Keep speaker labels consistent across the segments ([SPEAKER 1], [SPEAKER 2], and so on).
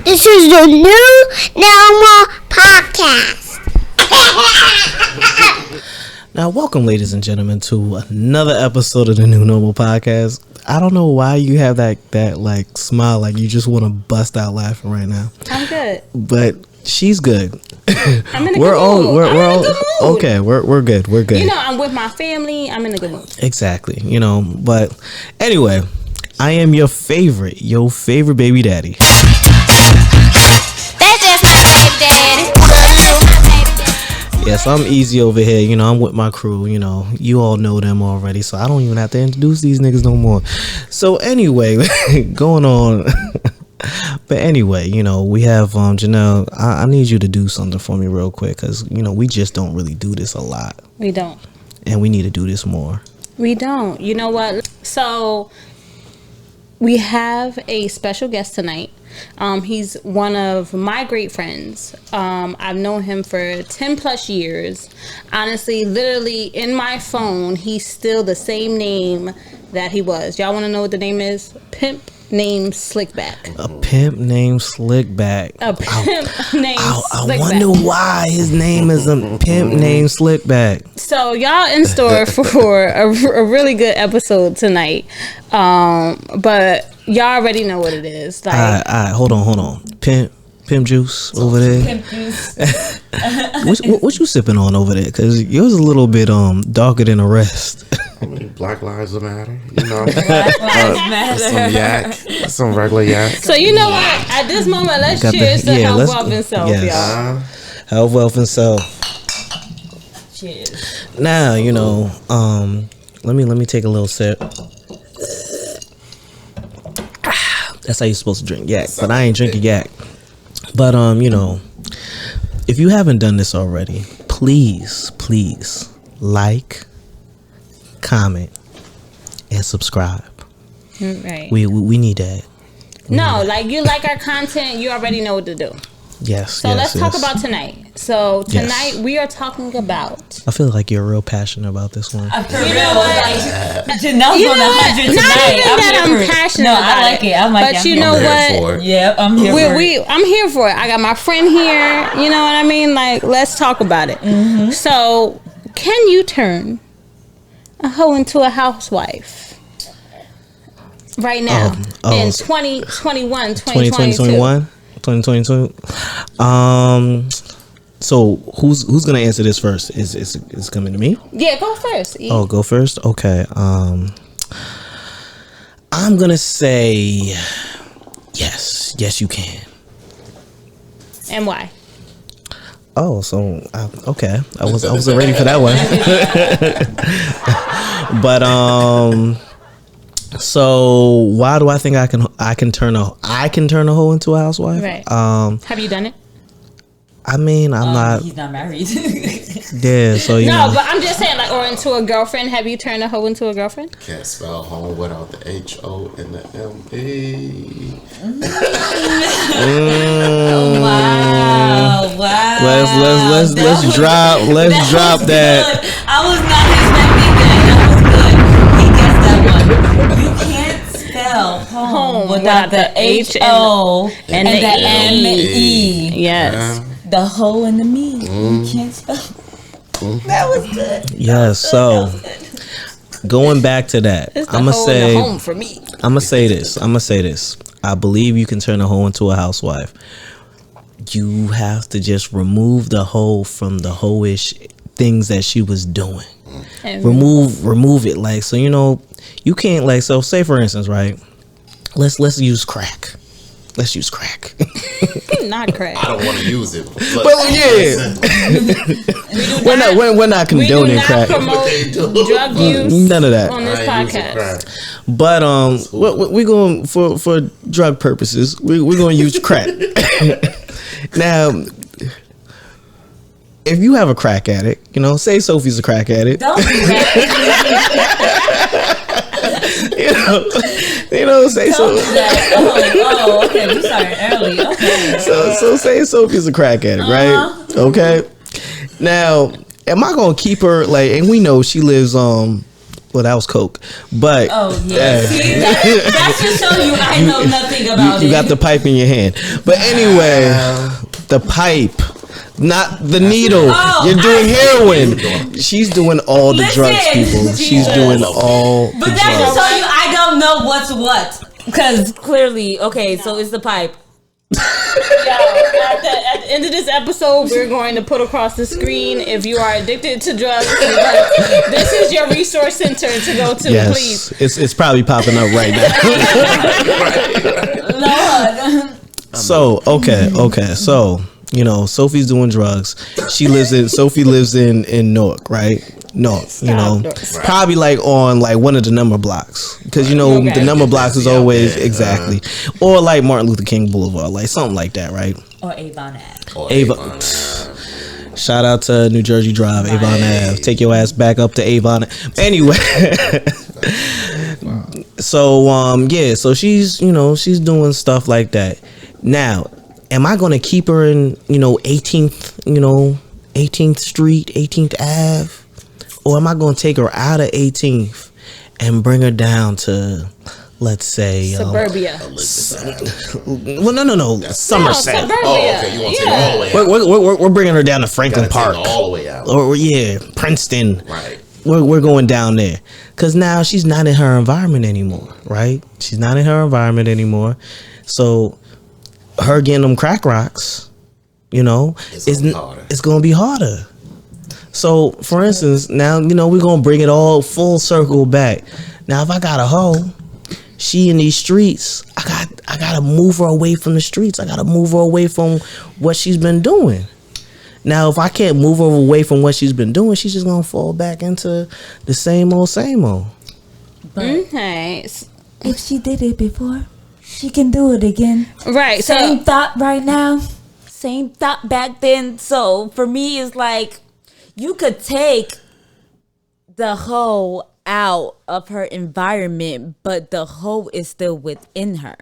[SPEAKER 1] This is the new Normal Podcast.
[SPEAKER 2] Now, welcome, ladies and gentlemen, to another episode of the New Normal Podcast. I don't know why you have that like smile, like you just want to bust out laughing right now.
[SPEAKER 3] I'm good,
[SPEAKER 2] but she's good.
[SPEAKER 3] I'm in a good mood.
[SPEAKER 2] We're all okay. We're good. We're good.
[SPEAKER 3] You know, I'm with my family. I'm in a good mood.
[SPEAKER 2] Exactly. You know, but anyway, I am your favorite baby daddy.
[SPEAKER 1] That's just my baby daddy.
[SPEAKER 2] Yes, I'm easy over here. You know, I'm with my crew. You know, you all know them already, so I don't even have to introduce these niggas no more. So anyway, going on. But anyway, you know, we have Janelle. I need you to do something for me real quick, because you know we just don't really do this a lot.
[SPEAKER 3] We don't.
[SPEAKER 2] And we need to do this more.
[SPEAKER 3] We don't. You know what? So we have a special guest tonight. He's one of my great friends. I've known him for 10 plus years. Honestly, literally in my phone, he's still the same name that he was. Y'all want to know what the name is? Pimp named Slickback.
[SPEAKER 2] A pimp named Slickback.
[SPEAKER 3] A pimp named Slickback.
[SPEAKER 2] I wonder why his name is a pimp named Slickback.
[SPEAKER 3] So y'all in store for a really good episode tonight. But y'all already know what it is. Like,
[SPEAKER 2] all right, hold on. Pimp juice over there.
[SPEAKER 4] Pimp juice.
[SPEAKER 2] what you sipping on over there? Because yours is a little bit darker than the rest.
[SPEAKER 5] I mean, Black Lives Matter, you know.
[SPEAKER 4] Black Lives Matter.
[SPEAKER 5] Some yak, some regular yak.
[SPEAKER 3] So you know what? At this moment, let's cheers to health, wealth, and self, y'all.
[SPEAKER 2] Health, wealth, and self.
[SPEAKER 4] Cheers.
[SPEAKER 2] Now, you know, let me take a little sip. That's how you're supposed to drink yak, but I ain't drinking yak. But you know, if you haven't done this already, please like, comment, and subscribe.
[SPEAKER 3] Right.
[SPEAKER 2] We need that.
[SPEAKER 3] Like you like our content, you already know what to do.
[SPEAKER 2] Yes.
[SPEAKER 3] So let's talk about tonight. So tonight we are talking about.
[SPEAKER 2] I feel like you're real passionate about this one.
[SPEAKER 4] For real, like Janelle's on 100 tonight.
[SPEAKER 3] Not even that I'm passionate about
[SPEAKER 4] I like it. I'm like,
[SPEAKER 3] but you know what?
[SPEAKER 4] Yeah, I'm here for it.
[SPEAKER 3] I'm here for it. I got my friend here. You know what I mean? Like, let's talk about it. Mm-hmm. So, can you turn a hoe into a housewife right now in 2021, 2022?
[SPEAKER 2] 2022. So who's gonna answer this first? Is it coming to me?
[SPEAKER 3] Yeah, go first.
[SPEAKER 2] Oh, go first. Okay. I'm gonna say yes. Yes, you can.
[SPEAKER 3] And why?
[SPEAKER 2] Oh, so okay. I wasn't ready for that one. But so why do I think I can turn a hoe into a housewife?
[SPEAKER 3] Right. Have you done it?
[SPEAKER 2] I mean, I'm not.
[SPEAKER 4] He's not married.
[SPEAKER 2] Yeah. So you know.
[SPEAKER 3] But I'm just saying, like, or into a girlfriend. Have you turned a hoe into a girlfriend?
[SPEAKER 5] Can't spell home without the H-O and the M-E.
[SPEAKER 4] Wow.
[SPEAKER 2] Let's drop that.
[SPEAKER 4] I was not expecting that. That was good. He guessed that one. You can't spell home without the H-O and the M-E.
[SPEAKER 3] Yes.
[SPEAKER 4] The hoe and the me. You can't spell. That was good.
[SPEAKER 2] Yes. So going back to that, I'm gonna say
[SPEAKER 3] home for me.
[SPEAKER 2] I'm gonna say this. I believe you can turn a hoe into a housewife. You have to just remove the hoe from the hoe-ish things that she was doing. Remove it. Like, so you know, you can't, like, so say for instance, right? Let's use crack. Let's use crack.
[SPEAKER 3] Not crack.
[SPEAKER 5] I don't want to use it.
[SPEAKER 2] Well, yeah. We're not condoning crack.
[SPEAKER 3] We do not promote drug use.
[SPEAKER 2] None of that
[SPEAKER 3] on this podcast.
[SPEAKER 2] But we're going for drug purposes. We're going to use crack. Now, if you have a crack addict, you know, say Sophie's a crack addict.
[SPEAKER 4] Don't do that.
[SPEAKER 2] you know, say so.
[SPEAKER 4] Oh, okay. We started early. Okay.
[SPEAKER 2] So say Sophie's a crack addict, right? Okay. Now, am I gonna keep her like? And we know she lives Well, that was coke, but
[SPEAKER 4] Oh yeah, see, that should show you I know nothing about
[SPEAKER 2] you
[SPEAKER 4] it.
[SPEAKER 2] got the pipe in your hand. But anyway, the pipe, not the needle.
[SPEAKER 4] Oh,
[SPEAKER 2] You're doing heroin. She's doing all the drugs, people. She's
[SPEAKER 4] Jesus.
[SPEAKER 2] doing all
[SPEAKER 4] But
[SPEAKER 2] the
[SPEAKER 4] that should
[SPEAKER 2] drugs.
[SPEAKER 4] show you I don't know what's what. Because clearly, okay, so it's the pipe.
[SPEAKER 3] Yo, at the end of this episode, we're going to put across the screen if you are addicted to drugs. This is your resource center to go to, please.
[SPEAKER 2] Yes, it's probably popping up right now.
[SPEAKER 4] Lord.
[SPEAKER 2] So okay. So Sophie's doing drugs. Sophie lives in Newark, right? North, probably like on like one of the number blocks, because the number blocks is always exactly, or like Martin Luther King Boulevard, like something like that, right?
[SPEAKER 4] Or Avon Ave.
[SPEAKER 2] Shout out to New Jersey Drive, Avon Ave. Take your ass back up to Avon. Anyway, so she's doing stuff like that. Now, am I gonna keep her in 18th Street, 18th Ave? Or am I going to take her out of 18th and bring her down to, let's say,
[SPEAKER 3] Suburbia.
[SPEAKER 2] Well, no, Somerset.
[SPEAKER 3] Suburbia.
[SPEAKER 5] Oh, okay. You want to take it all the way out?
[SPEAKER 2] We're bringing her down to Franklin
[SPEAKER 5] Gotta take
[SPEAKER 2] Park.
[SPEAKER 5] it all the way out.
[SPEAKER 2] Or Princeton.
[SPEAKER 5] Right.
[SPEAKER 2] We're going down there. Because now she's not in her environment anymore, right? She's not in her environment anymore. So her getting them crack rocks, it's going to be harder. So, for instance, now, we're going to bring it all full circle back. Now, if I got a hoe, she in these streets, I got to move her away from the streets. I got to move her away from what she's been doing. Now, if I can't move her away from what she's been doing, she's just going to fall back into the same old.
[SPEAKER 3] Okay.
[SPEAKER 4] If she did it before, she can do it again.
[SPEAKER 3] Right.
[SPEAKER 4] Same thought right now. Same thought back then. So, for me, it's like, you could take the hoe out of her environment, but the hoe is still within her.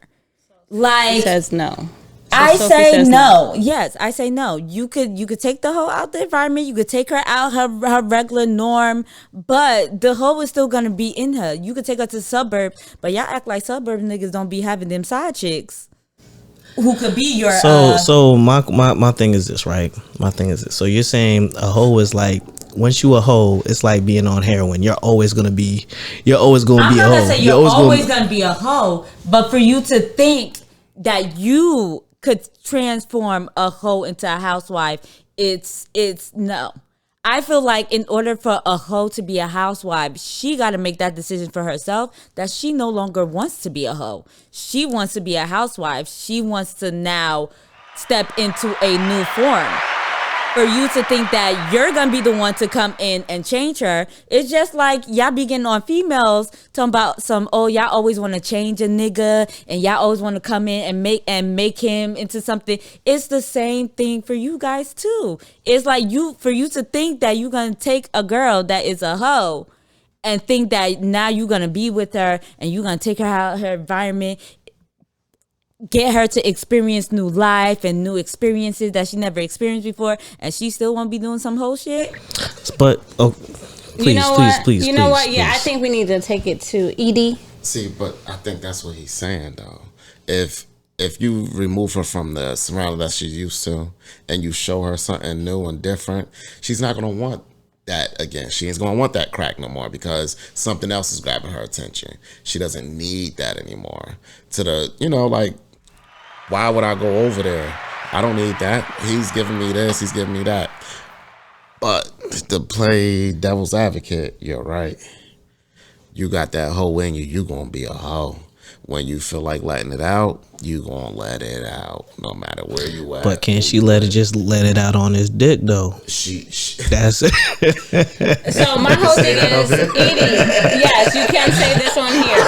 [SPEAKER 4] Like,
[SPEAKER 3] says no.
[SPEAKER 4] I
[SPEAKER 3] Sophie
[SPEAKER 4] say
[SPEAKER 3] says
[SPEAKER 4] no. Yes, I say no. You could take the hoe out the environment. You could take her out her regular norm, but the hoe is still gonna be in her. You could take her to the suburb, but y'all act like suburb niggas don't be having them side chicks who could be your.
[SPEAKER 2] So my thing is this, right? My thing is this. So you're saying a hoe is like, once you a hoe, it's like being on heroin. You're always gonna be a hoe.
[SPEAKER 4] I'm not gonna say you're always gonna be a hoe, but for you to think that you could transform a hoe into a housewife, it's no. I feel like in order for a hoe to be a housewife, she got to make that decision for herself that she no longer wants to be a hoe. She wants to be a housewife. She wants to now step into a new form. For you to think that you're going to be the one to come in and change her, it's just like y'all be getting on females talking about y'all always want to change a nigga and y'all always want to come in and make him into something. It's the same thing for you guys too. It's like for you to think that you're going to take a girl that is a hoe and think that now you're going to be with her and you're going to take her out of her environment, get her to experience new life and new experiences that she never experienced before, and she still won't be doing some whole shit.
[SPEAKER 2] But please.
[SPEAKER 3] You know what? Yeah, I think we need to take it to Edie.
[SPEAKER 5] See, but I think that's what he's saying, though. If you remove her from the surrounding that she's used to and you show her something new and different, she's not going to want that again. She ain't going to want that crack no more because something else is grabbing her attention. She doesn't need that anymore. Why would I go over there? I don't need that. He's giving me this. He's giving me that. But to play devil's advocate, you're right. You got that hoe in you. You going to be a hoe. When you feel like letting it out, you going to let it out no matter where you at.
[SPEAKER 2] But can she let it out on his dick, though? That's it.
[SPEAKER 3] So my whole thing is, Edie, yes, you can say this on here.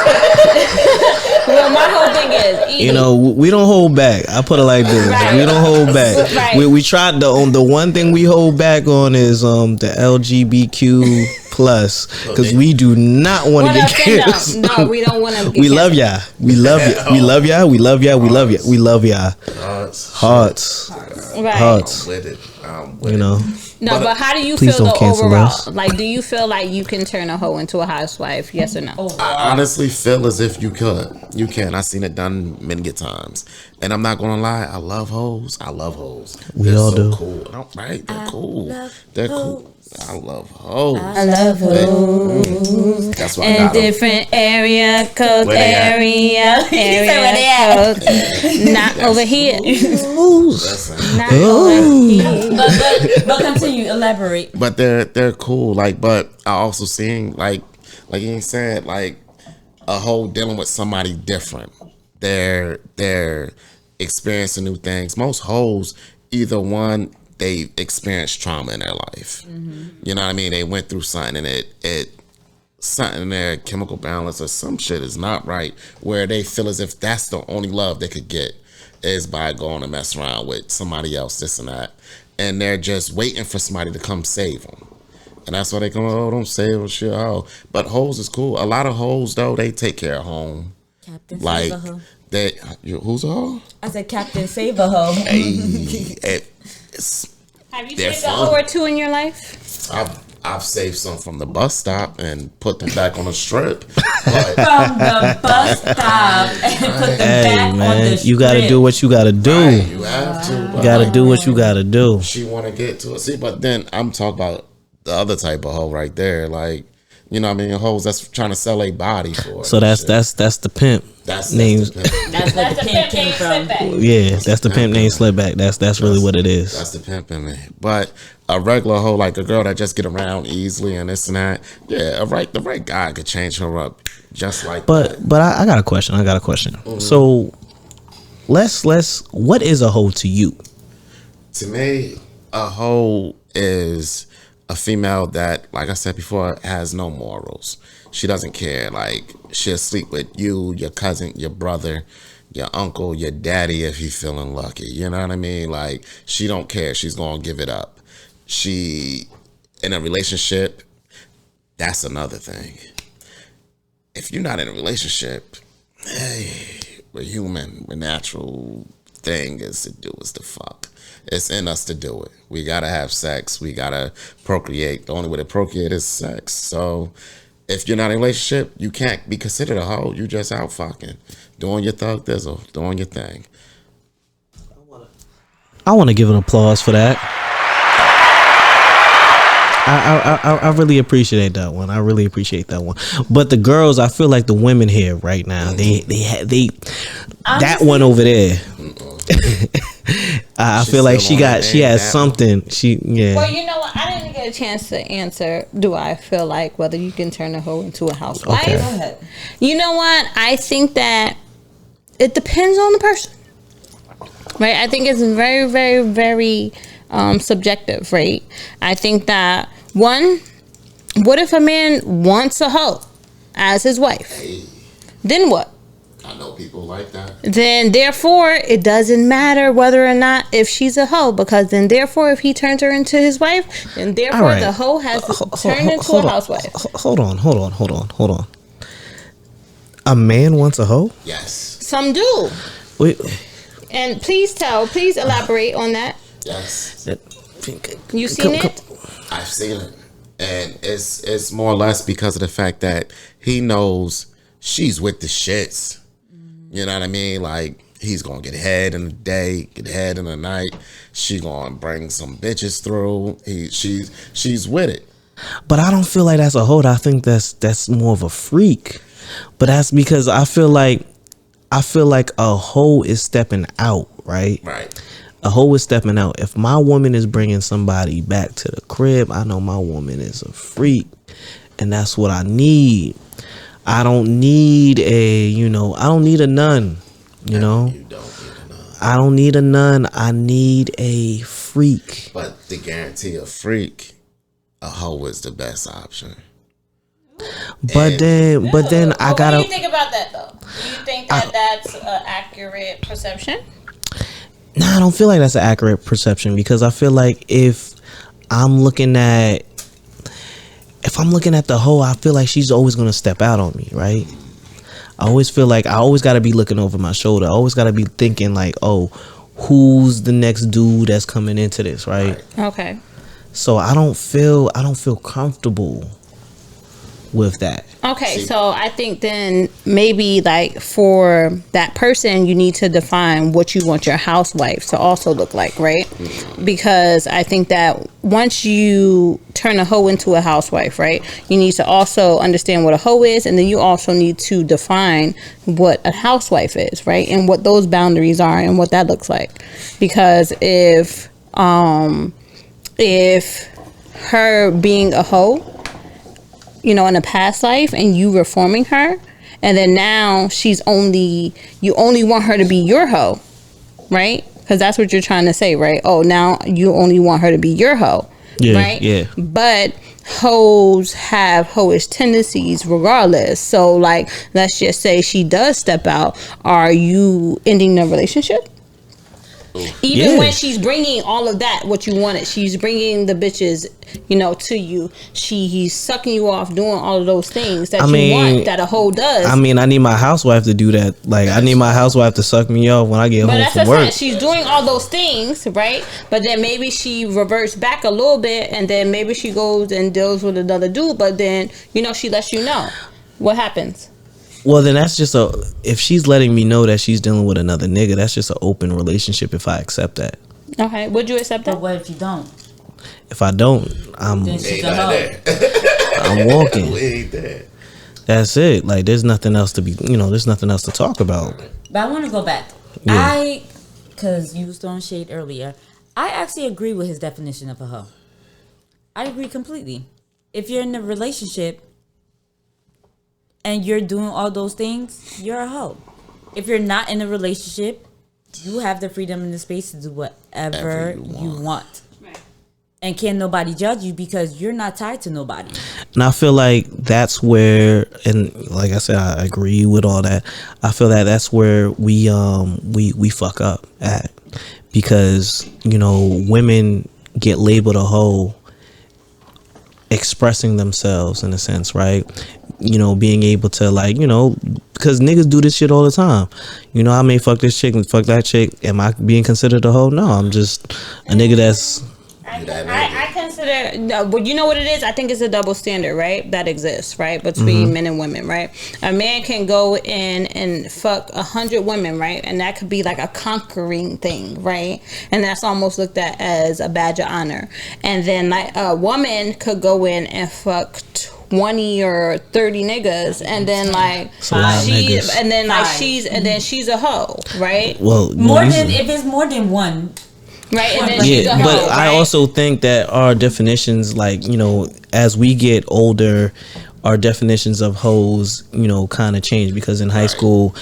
[SPEAKER 3] Well, my whole thing is, Edie,
[SPEAKER 2] we don't hold back. I put it like this.
[SPEAKER 3] Right.
[SPEAKER 2] We don't hold back.
[SPEAKER 3] Right.
[SPEAKER 2] We tried the one thing we hold back on is the LGBTQ plus, because we do not want to get killed.
[SPEAKER 3] No, we don't want to.
[SPEAKER 2] We love y'all. We love you. We love y'all. We love y'all. We love you. We love y'all. Hearts.
[SPEAKER 3] Right.
[SPEAKER 2] Hearts.
[SPEAKER 5] I'm with it.
[SPEAKER 2] You know.
[SPEAKER 3] No, but how do you
[SPEAKER 2] Please
[SPEAKER 3] feel
[SPEAKER 2] don't
[SPEAKER 3] the
[SPEAKER 2] cancel
[SPEAKER 3] overall?
[SPEAKER 2] us.
[SPEAKER 3] Like, do you feel like you can turn a hoe into a housewife? Yes or no?
[SPEAKER 5] I honestly feel as if you could. You can. I've seen it done many times. And I'm not going to lie. I love hoes.
[SPEAKER 2] We
[SPEAKER 5] They're
[SPEAKER 2] all
[SPEAKER 5] so
[SPEAKER 2] do.
[SPEAKER 5] cool. Right? They're cool. They're cool. I love hoes.
[SPEAKER 3] I love hoes.
[SPEAKER 5] That's why I
[SPEAKER 3] In
[SPEAKER 5] got 'em.
[SPEAKER 3] different area codes,
[SPEAKER 5] Where they at?
[SPEAKER 3] area codes. Not over here.
[SPEAKER 5] Listen.
[SPEAKER 3] Not over here.
[SPEAKER 4] But continue, elaborate.
[SPEAKER 5] But they're cool. Like, but I also seen like you said, like a hoe dealing with somebody different. They're experiencing new things. Most hoes, either one, they experienced trauma in their life. You know what I mean? They went through something and it something in their chemical balance or some shit is not right, where they feel as if that's the only love they could get is by going to mess around with somebody else, this and that. And they're just waiting for somebody to come save them. And that's why they come, oh, don't save us, shit. Oh, but hoes is cool. A lot of hoes, though, they take care of home.
[SPEAKER 4] Captain
[SPEAKER 5] Like,
[SPEAKER 4] Save a Hoe.
[SPEAKER 5] who's a hoe?
[SPEAKER 4] I said Captain Save a Hoe.
[SPEAKER 5] Hey,
[SPEAKER 3] Have you
[SPEAKER 5] They're
[SPEAKER 3] saved a
[SPEAKER 5] fun.
[SPEAKER 3] hoe or two in your life?
[SPEAKER 5] I've saved some from the bus stop and put them back on the strip. But
[SPEAKER 4] From the bus stop and put them back
[SPEAKER 2] Hey
[SPEAKER 4] on
[SPEAKER 2] man,
[SPEAKER 4] the
[SPEAKER 2] you got to
[SPEAKER 4] strip.
[SPEAKER 2] do what you got to do.
[SPEAKER 5] you have to. But
[SPEAKER 2] You got to do what you got to do.
[SPEAKER 5] she want to get to it. See, but then I'm talking about the other type of hoe right there. Like, you know what I mean? Hoes that's trying to sell a body for it.
[SPEAKER 2] So that's the pimp.
[SPEAKER 5] that's
[SPEAKER 2] names.
[SPEAKER 5] the pimp.
[SPEAKER 4] That's what the pimp came from.
[SPEAKER 2] Yeah, that's the pimp name Slipback. That's really what it is.
[SPEAKER 5] That's the pimp in me. But a regular hoe, like a girl that just get around easily and this and that, yeah, the right guy could change her up just like that.
[SPEAKER 2] But I got a question. So let's what is a hoe to you?
[SPEAKER 5] To me, a hoe is a female that, like I said before, has no morals. She doesn't care. Like, she'll sleep with you, your cousin, your brother, your uncle, your daddy if you feeling lucky. You know what I mean? Like, she don't care. She's going to give it up. She, in a relationship, that's another thing. If you're not in a relationship, hey, we're human. We're natural thing is to do is to fuck. It's in us to do it. We gotta have sex. We gotta procreate. The only way to procreate is sex. So if you're not in a relationship, you can't be considered a hoe. You just out fucking, doing your thug thizzle, doing your thing.
[SPEAKER 2] I want to give an applause for that. I really appreciate that one. I really appreciate that one. But the girls, I feel like the women here right now, they that one over there. I feel like she has something.
[SPEAKER 3] Well, you know what? I didn't get a chance to answer. Do I feel like whether you can turn a hoe into a housewife?
[SPEAKER 2] Okay.
[SPEAKER 4] Go ahead.
[SPEAKER 3] You know what? I think that it depends on the person, right? I think it's very, very, very subjective, right? I think that one, what if a man wants a hoe as his wife? Then what?
[SPEAKER 5] I know people like that.
[SPEAKER 3] Then therefore it doesn't matter whether or not if she's a hoe, because then therefore if he turns her into his wife, then therefore
[SPEAKER 2] All right.
[SPEAKER 3] the hoe has turned into a housewife.
[SPEAKER 2] Hold on. A man wants a hoe?
[SPEAKER 5] Yes.
[SPEAKER 3] Some do.
[SPEAKER 2] Wait.
[SPEAKER 3] And please elaborate on that.
[SPEAKER 5] Yes.
[SPEAKER 3] You seen it?
[SPEAKER 5] I've seen it. And it's more or less because of the fact that he knows she's with the shits. You know what I mean? Like, he's gonna get head in the day, get head in the night. She gonna bring some bitches through. She's with it.
[SPEAKER 2] But I don't feel like that's a hoe. I think that's more of a freak. But that's because I feel like a hoe is stepping out, right?
[SPEAKER 5] Right.
[SPEAKER 2] A hoe is stepping out. If my woman is bringing somebody back to the crib, I know my woman is a freak, and that's what I need. I don't need a nun, you know?
[SPEAKER 5] You don't need a nun.
[SPEAKER 2] I don't need a nun. I need a freak.
[SPEAKER 5] But to guarantee a freak, a hoe is the best option.
[SPEAKER 2] But then I
[SPEAKER 3] What do
[SPEAKER 2] gotta.
[SPEAKER 3] you think about that, though? Do you think that that's an accurate perception?
[SPEAKER 2] Nah, I don't feel like that's an accurate perception, because I feel like if I'm looking at the hoe, I feel like she's always gonna step out on me, right? I always feel like I always gotta be looking over my shoulder. I always gotta be thinking like, oh, who's the next dude that's coming into this, right?
[SPEAKER 3] Okay.
[SPEAKER 2] So I don't feel comfortable with that.
[SPEAKER 3] Okay, so I think then maybe like for that person, you need to define what you want your housewife to also look like, right? Because I think that once you turn a hoe into a housewife, right, you need to also understand what a hoe is, and then you also need to define what a housewife is, right, and what those boundaries are and what that looks like. Because if her being a hoe, you know, in a past life, and you reforming her, and then now you only want her to be your hoe, right? Because that's what you're trying to say, right? Oh, now you only want her to be your hoe, right?
[SPEAKER 2] Yeah.
[SPEAKER 3] But hoes have hoish tendencies regardless. So like, let's just say she does step out. Are you ending the relationship? Even when she's bringing all of that, what you wanted, she's bringing the bitches, you know, to you. He's sucking you off, doing all of those things that you want that a hoe does.
[SPEAKER 2] I mean, I need my housewife to do that. Like, I need my housewife to suck me off when I get home from work.
[SPEAKER 3] She's doing all those things, right? But then maybe she reverts back a little bit, and then maybe she goes and deals with another dude. But then, you know, she lets you know what happens.
[SPEAKER 2] Well, then that's just if she's letting me know that she's dealing with another nigga, that's just an open relationship if I accept that.
[SPEAKER 3] Okay, would you accept that?
[SPEAKER 4] But what if you don't?
[SPEAKER 2] If I don't, I'm walking. That's it. Like, there's nothing else to be, there's nothing else to talk about.
[SPEAKER 4] But I want to go back.
[SPEAKER 2] Yeah.
[SPEAKER 4] Because you was throwing shade earlier, I actually agree with his definition of a hoe. I agree completely. If you're in a relationship and you're doing all those things, you're a hoe. If you're not in a relationship, you have the freedom and the space to do whatever you want. Right. And can't nobody judge you because you're not tied to nobody.
[SPEAKER 2] And I feel like that's where, and like I said, I agree with all that. I feel that that's where we fuck up at, because women get labeled a hoe expressing themselves in a sense, right? Being able to, like, because niggas do this shit all the time. I may fuck this chick and fuck that chick. Am I being considered a hoe? No, I'm just a nigga that's...
[SPEAKER 3] I consider, but you know what it is? I think it's a double standard, right? That exists, right? Between men and women, right? A man can go in and fuck 100 women, right? And that could be like a conquering thing, right? And that's almost looked at as a badge of honor. And then like a woman could go in and fuck 20 or 30 niggas, and then like she's a hoe, right?
[SPEAKER 2] Well,
[SPEAKER 4] if it's more than one.
[SPEAKER 3] Right, and then she's a hoe,
[SPEAKER 2] but
[SPEAKER 3] right?
[SPEAKER 2] I also think that our definitions, like, as we get older, our definitions of hoes, kind of change, because in high school,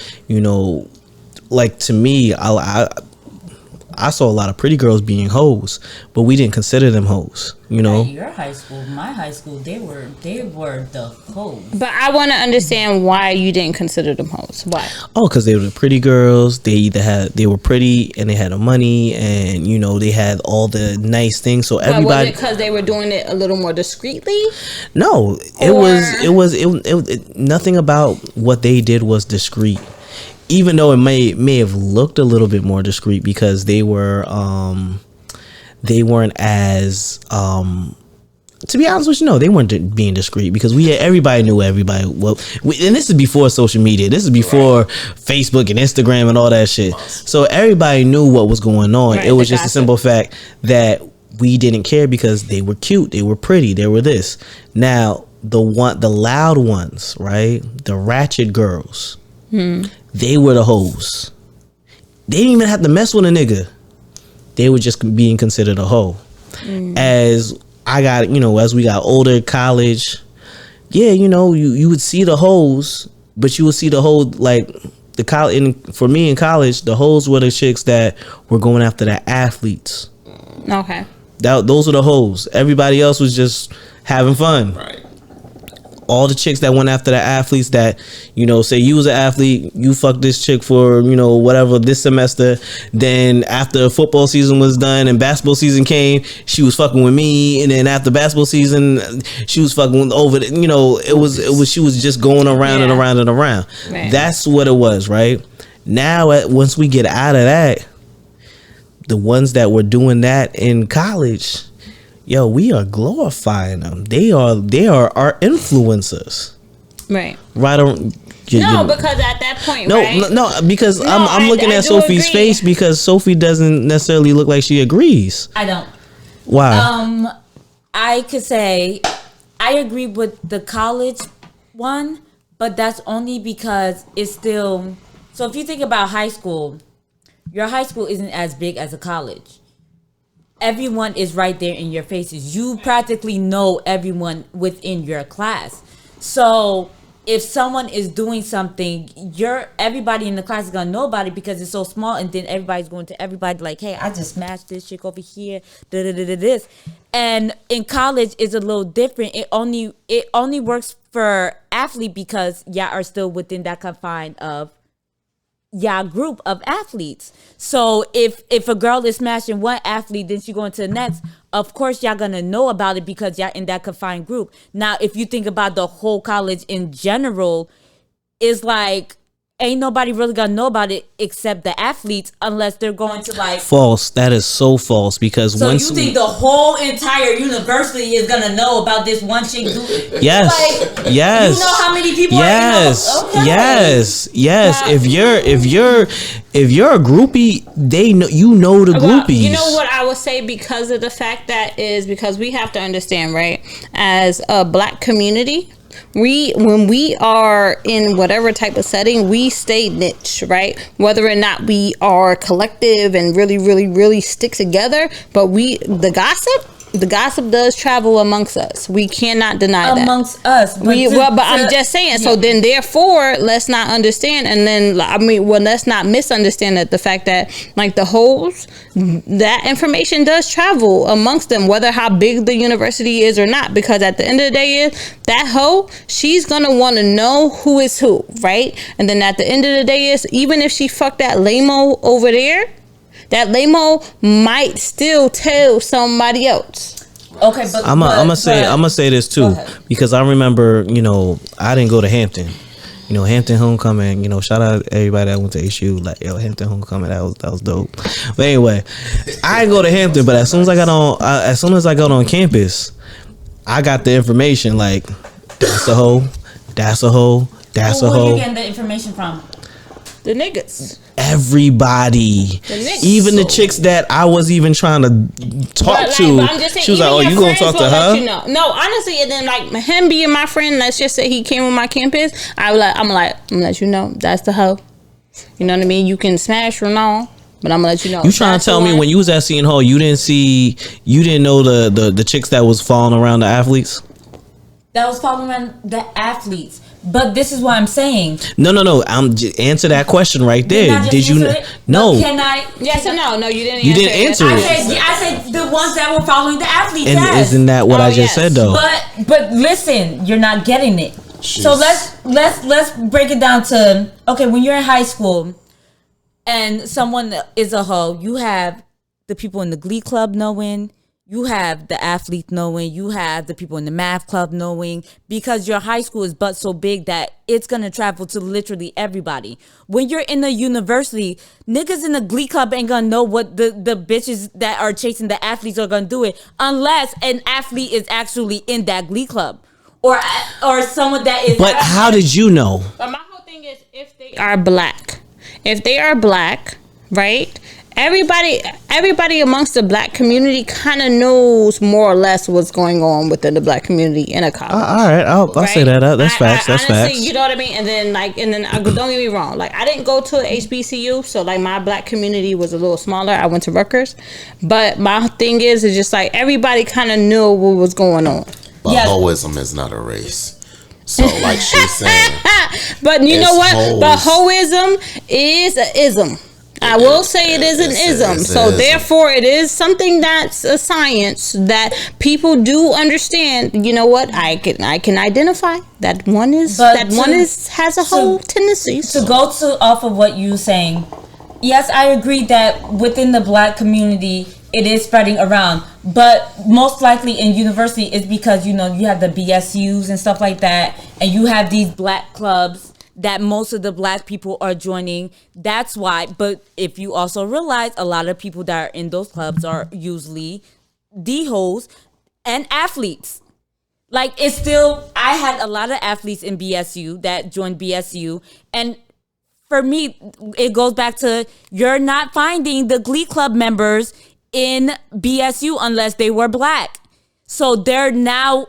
[SPEAKER 2] like, to me, I saw a lot of pretty girls being hoes, but we didn't consider them hoes,
[SPEAKER 4] At your high school, my high school, they were the hoes.
[SPEAKER 3] But I want to understand why you didn't consider them hoes. Why?
[SPEAKER 2] Oh, because they were the pretty girls. They were pretty and they had the money, and they had all the nice things. So everybody.
[SPEAKER 3] But was it because they were doing it a little more discreetly?
[SPEAKER 2] No, it was nothing about what they did was discreet. Even though it may have looked a little bit more discreet, because they weren't as to be honest with you, no, they weren't being discreet, because everybody knew everybody. Well, and this is before social media. This is before Facebook and Instagram and all that shit. So everybody knew what was going on. Right, it was just a simple fact that we didn't care because they were cute, they were pretty, they were this. Now the loud ones, right? The ratchet girls. They were the hoes. They didn't even have to mess with a nigga. They were just being considered a hoe. As we got older, college, you would see the hoes, but you would see the whole, like, the college. For me in college, the hoes were the chicks that were going after the athletes.
[SPEAKER 3] Okay.
[SPEAKER 2] Those were the hoes. Everybody else was just having fun.
[SPEAKER 5] Right.
[SPEAKER 2] All the chicks that went after the athletes that, say you was an athlete, you fucked this chick for, whatever this semester. Then after football season was done and basketball season came, she was fucking with me. And then after basketball season, she was fucking over, she was just going around and around and around. Right. That's what it was, right? Now, once we get out of that, the ones that were doing that in college, yo, we are glorifying them. They are our influencers.
[SPEAKER 3] Right.
[SPEAKER 2] Right on.
[SPEAKER 3] No, because at that point,
[SPEAKER 2] no,
[SPEAKER 3] right?
[SPEAKER 2] no, because I'm looking
[SPEAKER 3] I
[SPEAKER 2] at
[SPEAKER 3] do
[SPEAKER 2] Sophie's
[SPEAKER 3] agree.
[SPEAKER 2] face because Sophie doesn't necessarily look like she agrees.
[SPEAKER 4] I don't.
[SPEAKER 2] Why?
[SPEAKER 4] I could say I agree with the college one, but that's only because it's still. So if you think about high school, your high school isn't as big as a college. Everyone is right there in your faces. You practically know everyone within your class. So if someone is doing something, everybody in the class is gonna know about it because it's so small, and then everybody's going to everybody like, hey, I just smashed this chick over here, this. And in college it's a little different. It only works for athlete because y'all are still within that confine of y'all group of athletes. So if a girl is smashing one athlete, then she going to the next, of course y'all gonna know about it because y'all in that confined group. Now if you think about the whole college in general, it's like ain't nobody really gonna know about it except the athletes unless they're going to like.
[SPEAKER 2] False. That is so false because
[SPEAKER 4] So
[SPEAKER 2] once
[SPEAKER 4] you think the whole entire university is gonna know about this one chick?
[SPEAKER 2] yes,
[SPEAKER 4] Like,
[SPEAKER 2] yes,
[SPEAKER 4] you know how many people
[SPEAKER 2] yes,
[SPEAKER 4] are in the, okay.
[SPEAKER 2] yes.
[SPEAKER 4] Now-
[SPEAKER 2] If you're a groupie, they know the
[SPEAKER 3] Well,
[SPEAKER 2] groupies.
[SPEAKER 3] you know what I would say because of the fact that is because we have to understand, right? As a black community, when we are in whatever type of setting, we stay niche, right? Whether or not we are collective and really, really, really stick together, but the gossip does travel amongst us. We cannot deny that.
[SPEAKER 4] Amongst us. But
[SPEAKER 3] I'm just saying. So then, therefore, let's not understand, and then let's not misunderstand that the fact that like the hoes, that information does travel amongst them, whether how big the university is or not. Because at the end of the day, is that hoe, she's gonna want to know who is who, right? And then at the end of the day, is even if she fucked that lame-o over there, that lame-o might still tell somebody else.
[SPEAKER 4] Okay, but
[SPEAKER 2] I'm gonna say this too because I remember, I didn't go to Hampton. Hampton homecoming. Shout out everybody that went to HU. Like, yo, Hampton homecoming, that was dope. But anyway, I didn't go to Hampton, but as soon as I got on campus, I got the information. Like, that's a hoe, that's a hoe, that's a
[SPEAKER 4] Where
[SPEAKER 2] hoe.
[SPEAKER 4] you getting the information from?
[SPEAKER 3] The niggas.
[SPEAKER 2] Everybody,
[SPEAKER 3] niggas.
[SPEAKER 2] even the chicks that I was even trying to talk to,
[SPEAKER 3] but I'm just saying,
[SPEAKER 2] she was like,
[SPEAKER 3] even
[SPEAKER 2] "Oh,
[SPEAKER 3] your
[SPEAKER 2] you gonna
[SPEAKER 3] friends
[SPEAKER 2] talk to
[SPEAKER 3] will
[SPEAKER 2] her?"
[SPEAKER 3] let you know. No, honestly, and then like him being my friend, let's just say he came on my campus. I'm gonna let you know that's the hoe. You know what I mean? You can smash or no, but I'm gonna let you know.
[SPEAKER 2] You trying to tell me when you was at Seton Hall, you didn't know the chicks that was following around the athletes?
[SPEAKER 4] That was following around the athletes. But this is what I'm saying.
[SPEAKER 2] No. Answer that question right there. Did you? No.
[SPEAKER 4] But can I?
[SPEAKER 3] Yes or no? No, you didn't.
[SPEAKER 2] You didn't answer
[SPEAKER 4] I
[SPEAKER 2] it.
[SPEAKER 4] said the ones that were following the athletes.
[SPEAKER 2] And
[SPEAKER 4] yes.
[SPEAKER 2] isn't that what I just
[SPEAKER 3] yes.
[SPEAKER 2] said though?
[SPEAKER 4] But listen, you're not getting it. So let's break it down to when you're in high school and someone is a hoe, you have the people in the glee club knowing, you have the athlete knowing, you have the people in the math club knowing, because your high school is but so big that it's gonna travel to literally everybody. When you're in a university, niggas in the glee club ain't gonna know what the bitches that are chasing the athletes are gonna do it unless an athlete is actually in that glee club. Or someone that is.
[SPEAKER 2] But how did you know?
[SPEAKER 3] But my whole thing is if they are black, right? Everybody amongst the black community kind of knows more or less what's going on within the black community in a college.
[SPEAKER 2] All right, I'll say that. That's facts. That's
[SPEAKER 3] honestly,
[SPEAKER 2] facts.
[SPEAKER 3] You know what I mean? And then don't get me wrong. Like, I didn't go to HBCU, so like my black community was a little smaller. I went to Rutgers, but my thing is just like everybody kind of knew what was going on.
[SPEAKER 5] But hoism is not a race. So like she's saying.
[SPEAKER 3] But you know what?
[SPEAKER 5] hoes.
[SPEAKER 3] But hoism is an ism. I will say it is an ism. So therefore it is something that's a science that people do understand. You know what? I can identify that one is has a whole tendency.
[SPEAKER 4] To go off of what you're saying, yes, I agree that within the black community it is spreading around, but most likely in university it's because you have the BSUs and stuff like that, and you have these black clubs that most of the black people are joining. That's why. But if you also realize, a lot of people that are in those clubs are usually D-hoes, and athletes. Like, it's still, I had a lot of athletes in BSU that joined BSU. And for me, it goes back to, you're not finding the Glee Club members in BSU unless they were black. So they're now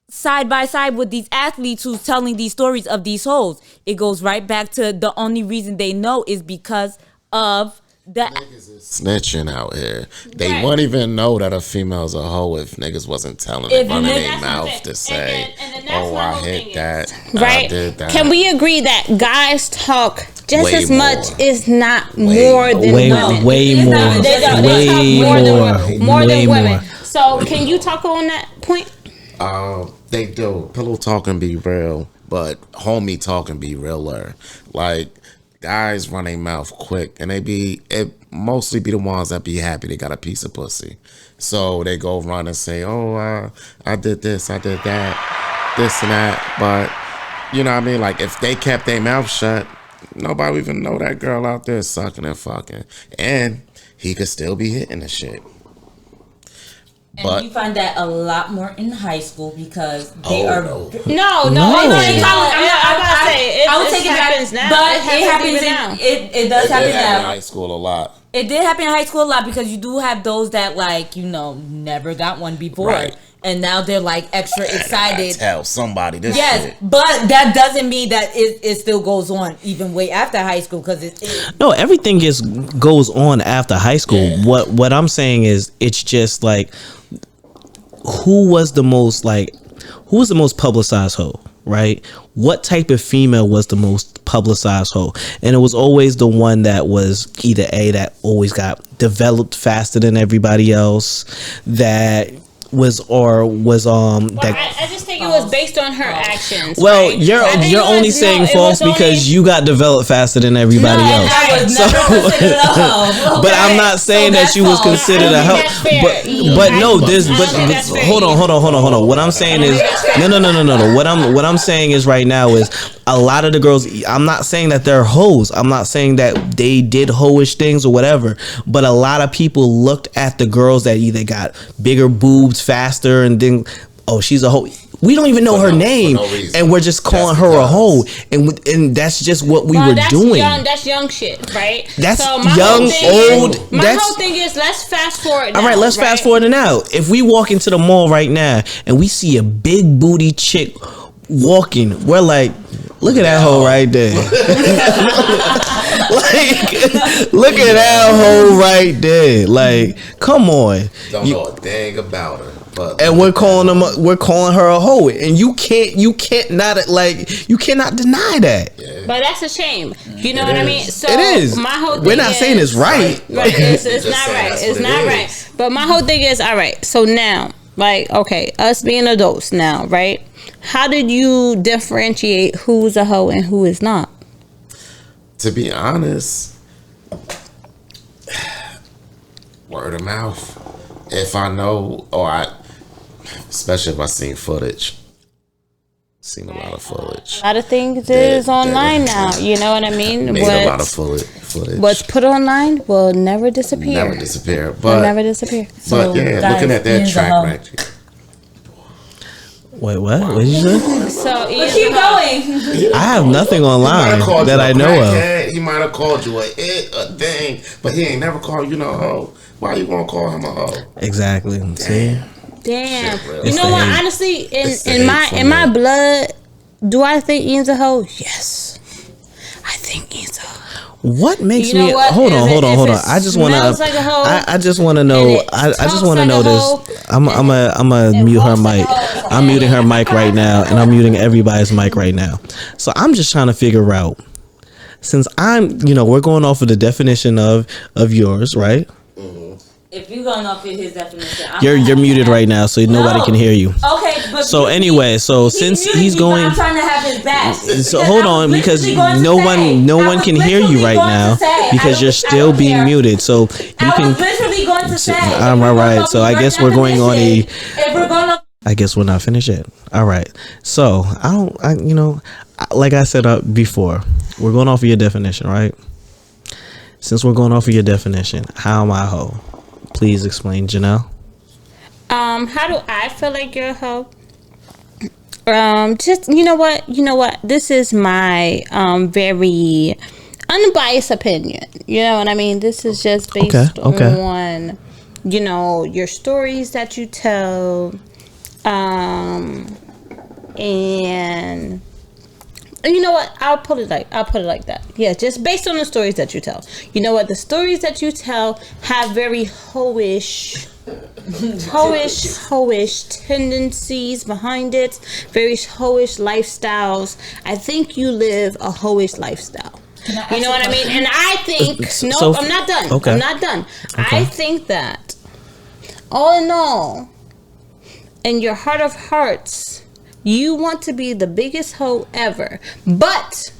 [SPEAKER 4] side by side with these athletes who's telling these stories of these hoes. It goes right back to the only reason they know is because of the
[SPEAKER 5] snitching out here. They wouldn't even know that a female's a hoe if niggas wasn't telling it, running their mouth to say, oh, I hit that,
[SPEAKER 3] right?
[SPEAKER 5] I did that.
[SPEAKER 3] Can we agree that guys talk just
[SPEAKER 5] Way
[SPEAKER 3] as much,
[SPEAKER 5] more.
[SPEAKER 3] is not more than women?
[SPEAKER 2] Way more.
[SPEAKER 3] They talk
[SPEAKER 2] Way
[SPEAKER 3] more
[SPEAKER 2] more.
[SPEAKER 3] than
[SPEAKER 2] Way
[SPEAKER 3] women.
[SPEAKER 2] more.
[SPEAKER 3] So can you talk on that point?
[SPEAKER 5] They do. Pillow talking be real, but homie talking be realer. Like, guys run their mouth quick, and it mostly be the ones that be happy they got a piece of pussy. So they go run and say, oh, I did this, I did that, this and that. But, you know what I mean? Like, if they kept their mouth shut, nobody would even know that girl out there sucking and fucking. And he could still be hitting the shit.
[SPEAKER 4] And
[SPEAKER 5] But
[SPEAKER 4] you find that a lot more in high school because they are.
[SPEAKER 5] no.
[SPEAKER 3] No. I'm about to say
[SPEAKER 4] I would take it
[SPEAKER 3] happens
[SPEAKER 4] back,
[SPEAKER 3] now.
[SPEAKER 4] but
[SPEAKER 3] It happens now.
[SPEAKER 4] It does happen
[SPEAKER 5] in
[SPEAKER 4] now.
[SPEAKER 5] high school a lot.
[SPEAKER 4] It did happen in high school a lot because you do have those that, like, you know, never got one before,
[SPEAKER 5] Right.
[SPEAKER 4] and now they're like extra excited.
[SPEAKER 5] Tell somebody this
[SPEAKER 4] Yes,
[SPEAKER 5] shit.
[SPEAKER 4] but that doesn't mean that it still goes on even way after high school because
[SPEAKER 2] No, everything goes on after high school.
[SPEAKER 5] Yeah.
[SPEAKER 2] What I'm saying is, it's just like, who was the most publicized hoe, right? What type of female was the most publicized hoe? And it was always the one that was either that always got developed faster than everybody else, that was that.
[SPEAKER 3] I just think it was based on her actions.
[SPEAKER 2] Well,
[SPEAKER 3] right?
[SPEAKER 2] you're only saying false because you got developed faster than everybody else.
[SPEAKER 4] I was never considered a hoe.
[SPEAKER 2] But I'm not saying that you was considered a hoe.
[SPEAKER 3] that's fair.
[SPEAKER 2] But no,
[SPEAKER 3] I don't think that's fair.
[SPEAKER 2] hold on. What I'm saying is no. What I'm saying is right now is a lot of the girls. I'm not saying that they're hoes. I'm not saying that they did hoish things or whatever. But a lot of people looked at the girls that either got bigger boobs faster and then, oh, she's a hoe. We don't even know her name, and we're just calling her a hoe, and that's just what we were doing.
[SPEAKER 3] That's young shit, right?
[SPEAKER 2] That's
[SPEAKER 3] my
[SPEAKER 2] young, old.
[SPEAKER 3] Whole thing is, let's fast forward.
[SPEAKER 2] All right, let's fast forward to now. If we walk into the mall right now and we see a big booty chick walking, we're like, look at that hoe right there. Like, look at that hoe right there. Like, come on.
[SPEAKER 5] Don't know a thing about her.
[SPEAKER 2] And we're calling her a hoe, and you cannot deny that.
[SPEAKER 5] Yeah.
[SPEAKER 3] But that's a shame. You know what I mean? So
[SPEAKER 2] It is.
[SPEAKER 3] My whole thing
[SPEAKER 2] We're not saying it's right.
[SPEAKER 3] Right. It's
[SPEAKER 5] Just
[SPEAKER 3] not
[SPEAKER 5] saying
[SPEAKER 3] right.
[SPEAKER 5] that's
[SPEAKER 3] It's
[SPEAKER 5] what
[SPEAKER 3] not
[SPEAKER 5] it
[SPEAKER 3] right.
[SPEAKER 5] is.
[SPEAKER 3] But my whole thing is, all right. So now, like, okay, us being adults now, right? How did you differentiate who's a hoe and who is not?
[SPEAKER 5] To be honest, word of mouth. If I know, especially if I seen footage. Seen a lot of footage.
[SPEAKER 3] A lot of things is online now. You know what I mean?
[SPEAKER 5] Made a lot of footage.
[SPEAKER 3] What's put online will never disappear.
[SPEAKER 5] Never disappear.
[SPEAKER 3] Will
[SPEAKER 5] But
[SPEAKER 3] never disappear.
[SPEAKER 5] but yeah,
[SPEAKER 4] guys,
[SPEAKER 5] looking at that
[SPEAKER 4] Ian's a
[SPEAKER 5] track
[SPEAKER 4] hoe.
[SPEAKER 5] record.
[SPEAKER 2] Wait, what? What did you say?
[SPEAKER 3] So
[SPEAKER 4] Keep going.
[SPEAKER 2] I have nothing online that I know of.
[SPEAKER 5] He might have called you a thing, but he ain't never called you no hoe. Why you gonna call him a hoe?
[SPEAKER 2] Exactly. See?
[SPEAKER 3] damn.
[SPEAKER 5] Shit, really.
[SPEAKER 3] You
[SPEAKER 2] It's
[SPEAKER 3] know
[SPEAKER 2] the
[SPEAKER 3] what?
[SPEAKER 2] hate.
[SPEAKER 3] Honestly,
[SPEAKER 5] It's the
[SPEAKER 3] in my
[SPEAKER 5] hate
[SPEAKER 3] in
[SPEAKER 5] for
[SPEAKER 3] my
[SPEAKER 5] me.
[SPEAKER 3] blood, do I think Ian's a hoe? Yes. I think Ian's a hoe.
[SPEAKER 2] What makes
[SPEAKER 3] You know
[SPEAKER 2] me?
[SPEAKER 3] what?
[SPEAKER 2] Hold on.
[SPEAKER 3] If it
[SPEAKER 2] I just want
[SPEAKER 3] smells like a hoe,
[SPEAKER 2] I just want to know.
[SPEAKER 3] and it
[SPEAKER 2] I just
[SPEAKER 3] talks
[SPEAKER 2] want to
[SPEAKER 3] like
[SPEAKER 2] know
[SPEAKER 3] a
[SPEAKER 2] this.
[SPEAKER 3] hoe,
[SPEAKER 2] I'm a mute her
[SPEAKER 3] walks like
[SPEAKER 2] mic.
[SPEAKER 3] a hoe.
[SPEAKER 2] I'm muting her mic right now, and I'm muting everybody's mic right now. So I'm just trying to figure out. Since we're going off of the definition of yours, right?
[SPEAKER 4] If you're going off of his definition,
[SPEAKER 2] You're muted right now, so nobody
[SPEAKER 4] No.
[SPEAKER 2] can hear you.
[SPEAKER 4] Okay, but
[SPEAKER 2] So anyway, since
[SPEAKER 4] muted
[SPEAKER 2] he's
[SPEAKER 4] me, but
[SPEAKER 2] going,
[SPEAKER 4] I'm trying to have his back.
[SPEAKER 2] so hold on, because no one can hear you right now because you're still being muted. So you
[SPEAKER 4] I
[SPEAKER 2] can.
[SPEAKER 4] was literally going to say.
[SPEAKER 2] I'm all right. So I guess we're going on a.
[SPEAKER 4] If we're going to.
[SPEAKER 2] I guess we're not finished yet. All right. So like I said before, we're going off of your definition, right? Since we're going off of your definition, how am I a hoe? Please explain, Janelle.
[SPEAKER 3] How do I feel like you're a hoe? Just you know what? This is my very unbiased opinion. You know what I mean? This is just based on your stories that you tell, and you know what? I'll put it like that. Yeah, just based on the stories that you tell. You know what? The stories that you tell have very hoish tendencies behind it. Very hoish lifestyles. I think you live a hoish lifestyle. You know what I mean? And I think I'm not done.
[SPEAKER 2] Okay.
[SPEAKER 3] I'm not done.
[SPEAKER 2] Okay.
[SPEAKER 3] I think that all in all, in your heart of hearts, you want to be the biggest hoe ever. But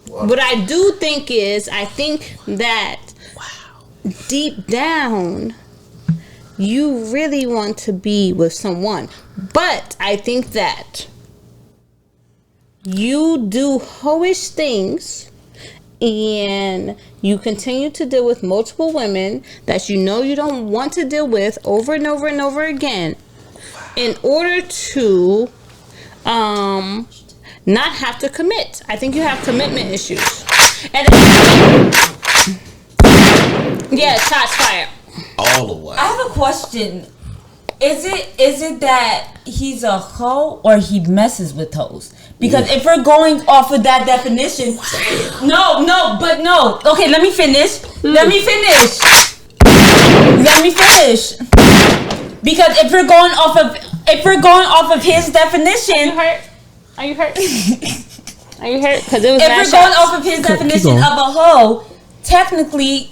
[SPEAKER 3] what I do think is, I think that deep down, you really want to be with someone. But I think that you do hoish things and you continue to deal with multiple women that you know you don't want to deal with over and over and over again in order to not have to commit. I think you have commitment issues. And yeah, shots fired.
[SPEAKER 5] All the way.
[SPEAKER 4] I have a question. Is it that he's a hoe or he messes with hoes? Because if we're going off of that definition, no. Okay, let me finish. Because if we're going off of his definition,
[SPEAKER 3] Are you hurt? Are you hurt? Because it was.
[SPEAKER 4] If we're going off of his definition of a hoe, technically,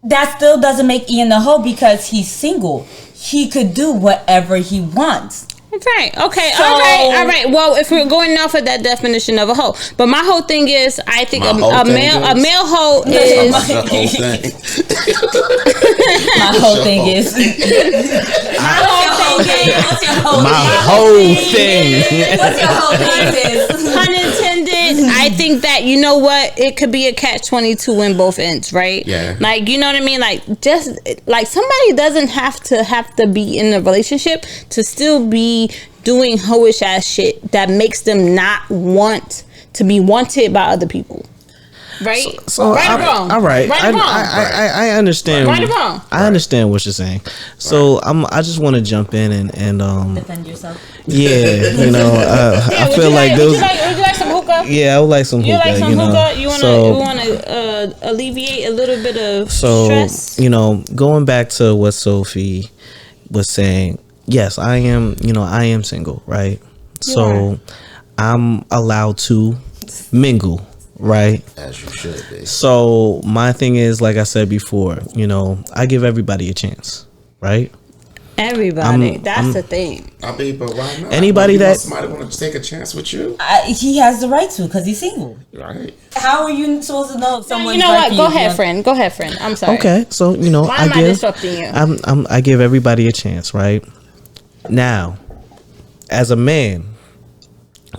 [SPEAKER 4] that still doesn't make Ian a hoe because he's single. He could do whatever he wants.
[SPEAKER 3] Right. Okay. All right. Well, if we're going off of that definition of a hoe, but my whole thing is, I think a male hoe is.
[SPEAKER 5] My whole thing.
[SPEAKER 4] My whole thing is. What's your whole thing?
[SPEAKER 3] Pun intended. I think that you know what, it could be a catch-22 in both ends, right?
[SPEAKER 5] Yeah.
[SPEAKER 3] Like, you know what I mean? Like, just like somebody doesn't have to be in a relationship to still be doing hoish ass shit that makes them not want to be wanted by other people. Right?
[SPEAKER 2] So
[SPEAKER 3] right or wrong?
[SPEAKER 2] All right.
[SPEAKER 3] Right or wrong?
[SPEAKER 2] I understand.
[SPEAKER 3] Right or wrong?
[SPEAKER 2] I understand what you're saying. So I just want to jump in and
[SPEAKER 4] Defend yourself.
[SPEAKER 2] Yeah, I feel like those.
[SPEAKER 3] Would you like some hookah?
[SPEAKER 2] Yeah, I would like some hookah.
[SPEAKER 3] You like some hookah? You
[SPEAKER 2] So,
[SPEAKER 3] want to alleviate a little bit of
[SPEAKER 2] so
[SPEAKER 3] stress?
[SPEAKER 2] going back to what Sophie was saying. Yes, I am single, right? So I'm allowed to mingle, right?
[SPEAKER 5] As you should be.
[SPEAKER 2] So my thing is, like I said before, I give everybody a chance, right?
[SPEAKER 3] Everybody. That's the thing.
[SPEAKER 5] I mean, but why not?
[SPEAKER 2] Anybody that
[SPEAKER 5] somebody want to take a chance with you,
[SPEAKER 4] he has the right to because he's single.
[SPEAKER 5] right?
[SPEAKER 4] How are you supposed to know if someone's
[SPEAKER 3] You know
[SPEAKER 4] right
[SPEAKER 3] what?
[SPEAKER 4] for
[SPEAKER 3] Go
[SPEAKER 4] you?
[SPEAKER 3] ahead, friend. Go ahead, friend. I'm sorry.
[SPEAKER 2] okay, so
[SPEAKER 3] Why am I disrupting you?
[SPEAKER 2] I give everybody a chance, right? Now, as a man,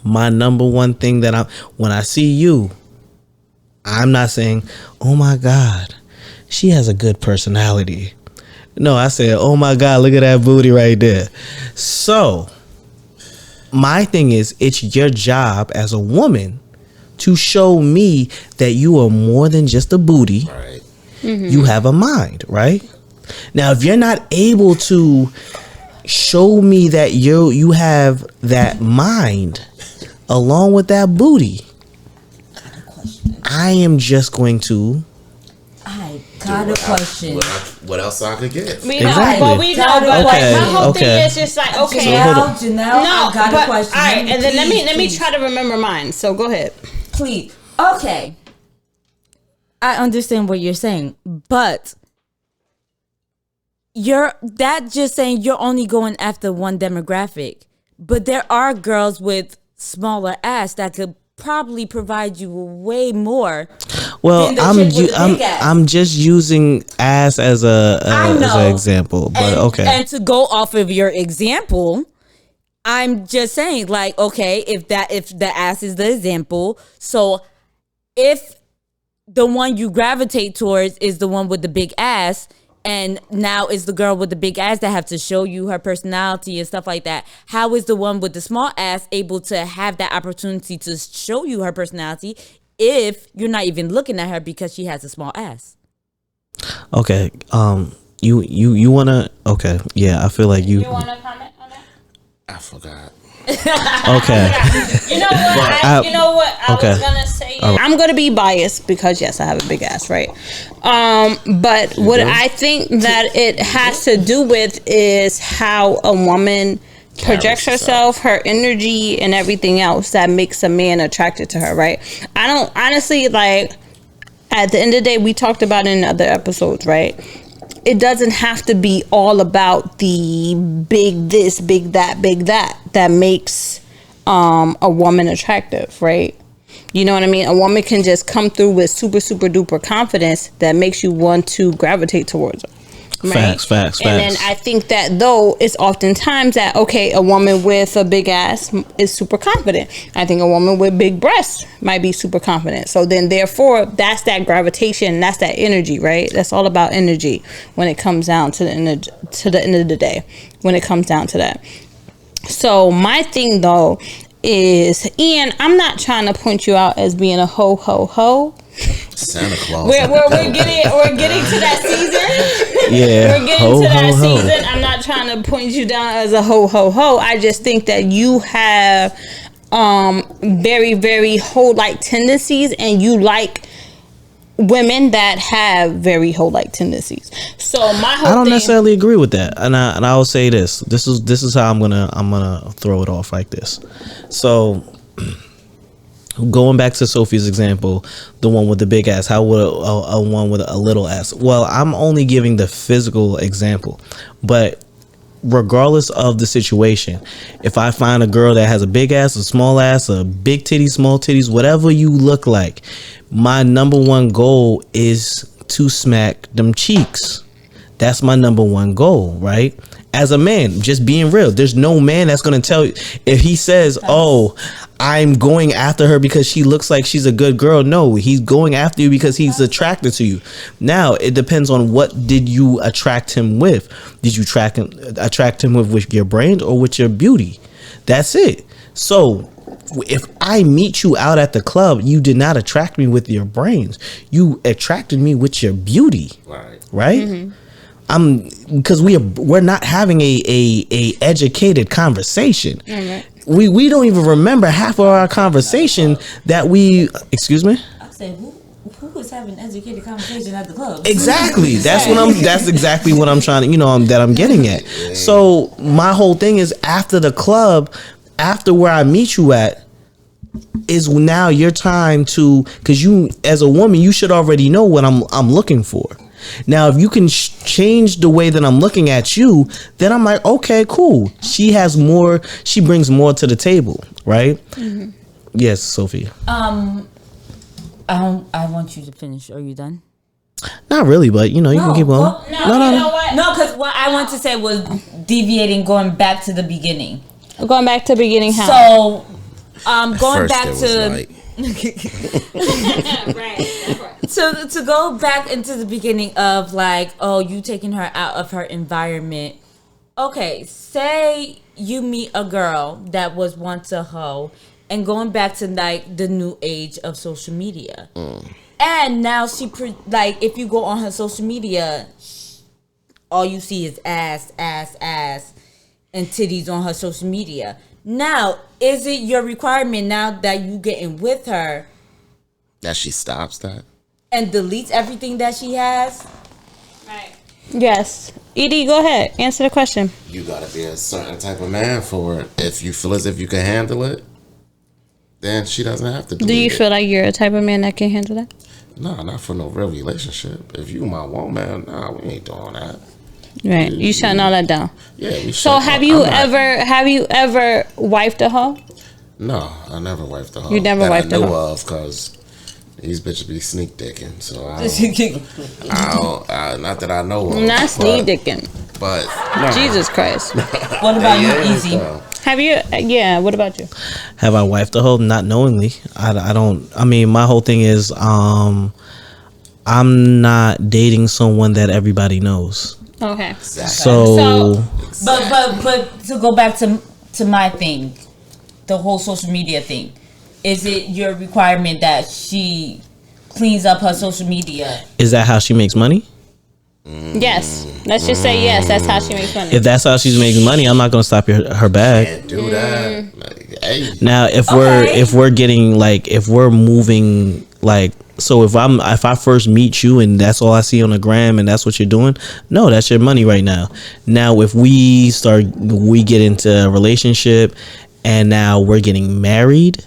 [SPEAKER 2] my number one thing that when I see you, I'm not saying, oh my God, she has a good personality. No, I said, oh my God, look at that booty right there. So my thing is, it's your job as a woman to show me that you are more than just a booty.
[SPEAKER 5] Right.
[SPEAKER 3] Mm-hmm.
[SPEAKER 2] You have a mind, right? Now, if you're not able to show me that you have that mind along with that booty, I am just going to.
[SPEAKER 4] I got a question.
[SPEAKER 5] What else I could get?
[SPEAKER 3] We know,
[SPEAKER 2] Exactly.
[SPEAKER 3] but we know. But
[SPEAKER 2] Okay,
[SPEAKER 3] my whole
[SPEAKER 2] okay.
[SPEAKER 3] thing is just like, okay,
[SPEAKER 4] Janelle,
[SPEAKER 3] no,
[SPEAKER 4] I got
[SPEAKER 3] but
[SPEAKER 4] a question.
[SPEAKER 3] all right, and then let me
[SPEAKER 4] Please.
[SPEAKER 3] try to remember mine. So go ahead.
[SPEAKER 4] Please. Okay. I understand what you're saying, but that just saying you're only going after one demographic. But there are girls with smaller ass that could probably provide you way more.
[SPEAKER 2] Well,
[SPEAKER 4] than the chick with the big ass.
[SPEAKER 2] I'm just using ass as an example, but okay.
[SPEAKER 4] And to go off of your example, I'm just saying, like, okay, if the ass is the example, so if the one you gravitate towards is the one with the big ass, and now it's the girl with the big ass that have to show you her personality and stuff like that. How is the one with the small ass able to have that opportunity to show you her personality if you're not even looking at her because she has a small ass?
[SPEAKER 2] Okay. You wanna? Okay. Yeah, I feel like you.
[SPEAKER 3] You want to comment on that?
[SPEAKER 5] I forgot.
[SPEAKER 2] Okay.
[SPEAKER 3] You know what? You know what? I
[SPEAKER 2] okay.
[SPEAKER 3] was gonna say. I'm gonna be biased because yes, I have a big ass, right? But what I think that it has to do with is how a woman projects herself, her energy, and everything else that makes a man attracted to her, right? I don't honestly like. At the end of the day, we talked about it in other episodes, right? It doesn't have to be all about the big this, big that that makes a woman attractive, right? You know what I mean? A woman can just come through with super, super duper confidence that makes you want to gravitate towards her. Right?
[SPEAKER 2] Facts.
[SPEAKER 3] And then I think that though it's oftentimes that okay, a woman with a big ass is super confident. I think a woman with big breasts might be super confident. So then therefore that's that gravitation, that's that energy, right? That's all about energy when it comes down to the end of the day. When it comes down to that. So my thing though is, Ian, I'm not trying to point you out as being a ho ho ho.
[SPEAKER 5] Santa Claus.
[SPEAKER 3] We're getting to that season.
[SPEAKER 2] Yeah.
[SPEAKER 3] We're getting to that season. I'm not trying to point you down as a ho ho ho. I just think that you have very, very hoe-like tendencies, and you like women that have very hoe-like tendencies. So my whole
[SPEAKER 2] I don't
[SPEAKER 3] thing,
[SPEAKER 2] necessarily agree with that, and I will say this. This is how I'm gonna throw it off like this. So, going back to Sophie's example, the one with the big ass, how would a one with a little ass? Well, I'm only giving the physical example, but regardless of the situation, if I find a girl that has a big ass, a small ass, a big titties, small titties, whatever you look like, my number one goal is to smack them cheeks. That's my number one goal, right? As a man, just being real, there's no man that's going to tell you if he says, oh, I'm going after her because she looks like she's a good girl. No, he's going after you because he's attracted to you. Now, it depends on what did you attract him with. Did you attract him with your brains or with your beauty? That's it. So if I meet you out at the club, you did not attract me with your brains. You attracted me with your beauty. Right? Mm-hmm. Because we're not having a educated conversation. Mm-hmm. We don't even remember half of our conversation that we. Excuse me.
[SPEAKER 4] I said, who was having an educated conversation at the club?
[SPEAKER 2] Exactly. That's exactly what I'm trying to. That I'm getting at. So my whole thing is after the club, after where I meet you at, is now your time to, because you as a woman you should already know what I'm looking for. Now, if you can change the way that I'm looking at you, then I'm like, okay, cool. She brings more to the table, right? Mm-hmm. Yes, Sophie.
[SPEAKER 4] I want you to finish. Are you done?
[SPEAKER 2] Not really, but you can keep on.
[SPEAKER 4] Well, no, because what I want to say was deviating, going back to the beginning.
[SPEAKER 3] Going back to the beginning, how?
[SPEAKER 4] So, going back to.
[SPEAKER 3] Right.
[SPEAKER 4] So to go back into the beginning of like, oh, you taking her out of her environment. Okay, say you meet a girl that was once a hoe, and going back to like the new age of social media, and now if you go on her social media, all you see is ass, and titties on her social media. Now, is it your requirement now that you getting with her
[SPEAKER 5] that she stops that
[SPEAKER 4] and deletes everything that she has?
[SPEAKER 3] Right. Yes. Edie, go ahead. Answer the question.
[SPEAKER 5] You gotta be a certain type of man for it. If you feel as if you can handle it, then she doesn't have to delete
[SPEAKER 3] Do you feel like you're a type of man that can handle that?
[SPEAKER 5] No, not for no real relationship. If you my woman, nah, we ain't doing that.
[SPEAKER 3] Right. You shutting all that down.
[SPEAKER 5] Yeah, we
[SPEAKER 3] So have you ever wifed a hoe?
[SPEAKER 5] No, I never wifed a hoe.
[SPEAKER 3] You never wifed a hoe?
[SPEAKER 5] I knew of, because these bitches be sneak dicking. So I don't, not that I know of.
[SPEAKER 3] Not sneak dicking.
[SPEAKER 5] But no.
[SPEAKER 3] Jesus Christ.
[SPEAKER 4] What about you, Easy?
[SPEAKER 3] Have you? Yeah. What about you?
[SPEAKER 2] Have I wifed a hoe? Not knowingly. I don't. I mean, my whole thing is I'm not dating someone that everybody knows.
[SPEAKER 3] Okay.
[SPEAKER 2] So
[SPEAKER 4] But to go back to my thing, the whole social media thing, is it your requirement that she cleans up her social media?
[SPEAKER 2] is that how she makes money?
[SPEAKER 3] Yes. Let's just say yes. That's how she makes money.
[SPEAKER 2] If that's how she's making money, I'm not gonna stop her bag.
[SPEAKER 5] Can't do that. Like, hey,
[SPEAKER 2] Now, if we're getting like, if we're moving like, so if I first meet you and that's all I see on the gram and that's what you're doing, no, that's your money right now. Now, if we get into a relationship and now we're getting married,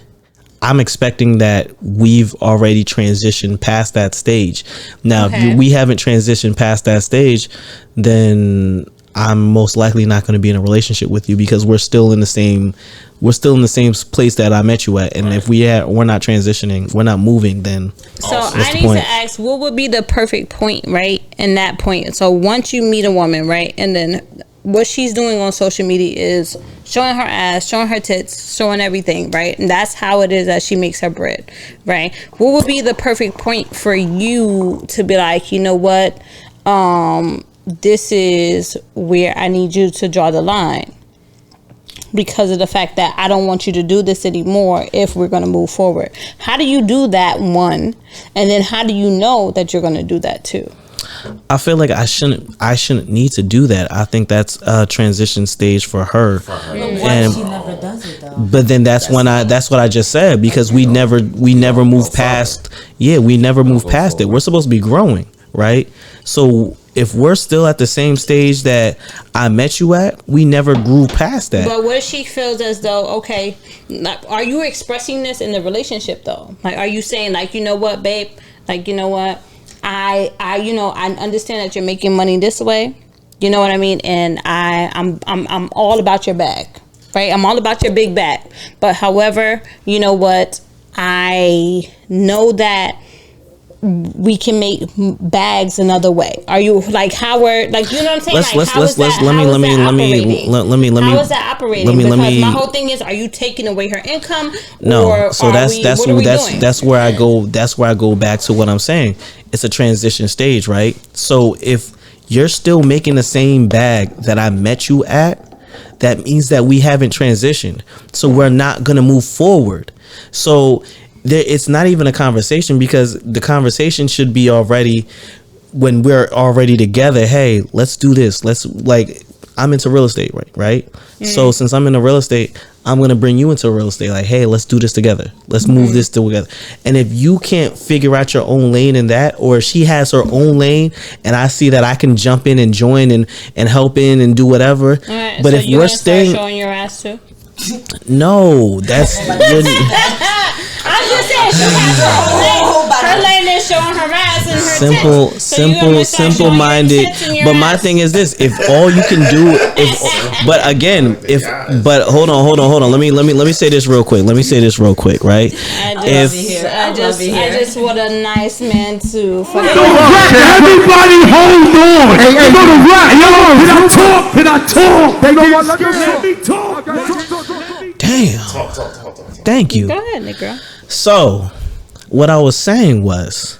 [SPEAKER 2] I'm expecting that we've already transitioned past that stage. Now,
[SPEAKER 3] Okay.
[SPEAKER 2] if we haven't transitioned past that stage, then I'm most likely not going to be in a relationship with you because we're still in the same place that I met you at. And if we're not transitioning, we're not moving, then
[SPEAKER 3] So
[SPEAKER 2] what's
[SPEAKER 3] I
[SPEAKER 2] the
[SPEAKER 3] need
[SPEAKER 2] point?
[SPEAKER 3] to ask, what would be the perfect point, right? In that point. So once you meet a woman, right, and then what she's doing on social media is showing her ass, showing her tits, showing everything, right? And that's how it is that she makes her bread, right? What would be the perfect point for you to be like, you know what? This is where I need you to draw the line, because of the fact that I don't want you to do this anymore if we're going to move forward. How do you do that, one? And then how do you know that you're going to do that too?
[SPEAKER 2] I feel like I shouldn't need to do that. I think that's a transition stage for her. And
[SPEAKER 4] She never does it though.
[SPEAKER 2] but then that's what I just said, because we never move past it. We're supposed to be growing, right? So if we're still at the same stage that I met you at, we never grew past that.
[SPEAKER 3] But what if she feels as though, okay, like, are you expressing this in the relationship though? Like, are you saying like, you know what, babe? Like, you know what? I understand that you're making money this way. You know what I mean? And I'm all about your bag, right? I'm all about your big bag. But however, you know what? I know that we can make bags another way. Are you like Howard? Like, you know what I'm saying? How is that operating? Because my whole thing is, are you taking away her income?
[SPEAKER 2] No,
[SPEAKER 3] or
[SPEAKER 2] so
[SPEAKER 3] what are we doing?
[SPEAKER 2] that's where I go. That's where I go back to what I'm saying. It's a transition stage, right? So if you're still making the same bag that I met you at, that means that we haven't transitioned. So we're not gonna move forward. So it's not even a conversation, because the conversation should be already when we're already together. Hey, let's do this. Let's, like, I'm into real estate, right? So since I'm into real estate, I'm gonna bring you into real estate. Like, hey, let's do this together. Let's move this together. And if you can't figure out your own lane in that, or if she has her own lane, and I see that I can jump in and join and help in and do whatever.
[SPEAKER 3] Right,
[SPEAKER 2] But
[SPEAKER 3] so
[SPEAKER 2] if
[SPEAKER 3] you're
[SPEAKER 2] we're
[SPEAKER 3] gonna start
[SPEAKER 2] staying,
[SPEAKER 3] showing your ass too.
[SPEAKER 2] no, that's
[SPEAKER 3] I'm just saying, she has her lane is showing her ass and her tits. So you're gonna start showing your
[SPEAKER 2] simple-minded.
[SPEAKER 3] tits and your
[SPEAKER 2] But my
[SPEAKER 3] ass.
[SPEAKER 2] thing is this: if all you can do, but hold on. Let me say this real quick. Right?
[SPEAKER 3] I just want a nice man to fucking.
[SPEAKER 6] Everybody hold on. Hey, go to rock. Yo, can I talk? They don't want to let me talk.
[SPEAKER 2] Damn. Thank you.
[SPEAKER 3] Go ahead, nigga.
[SPEAKER 2] So, what I was saying was,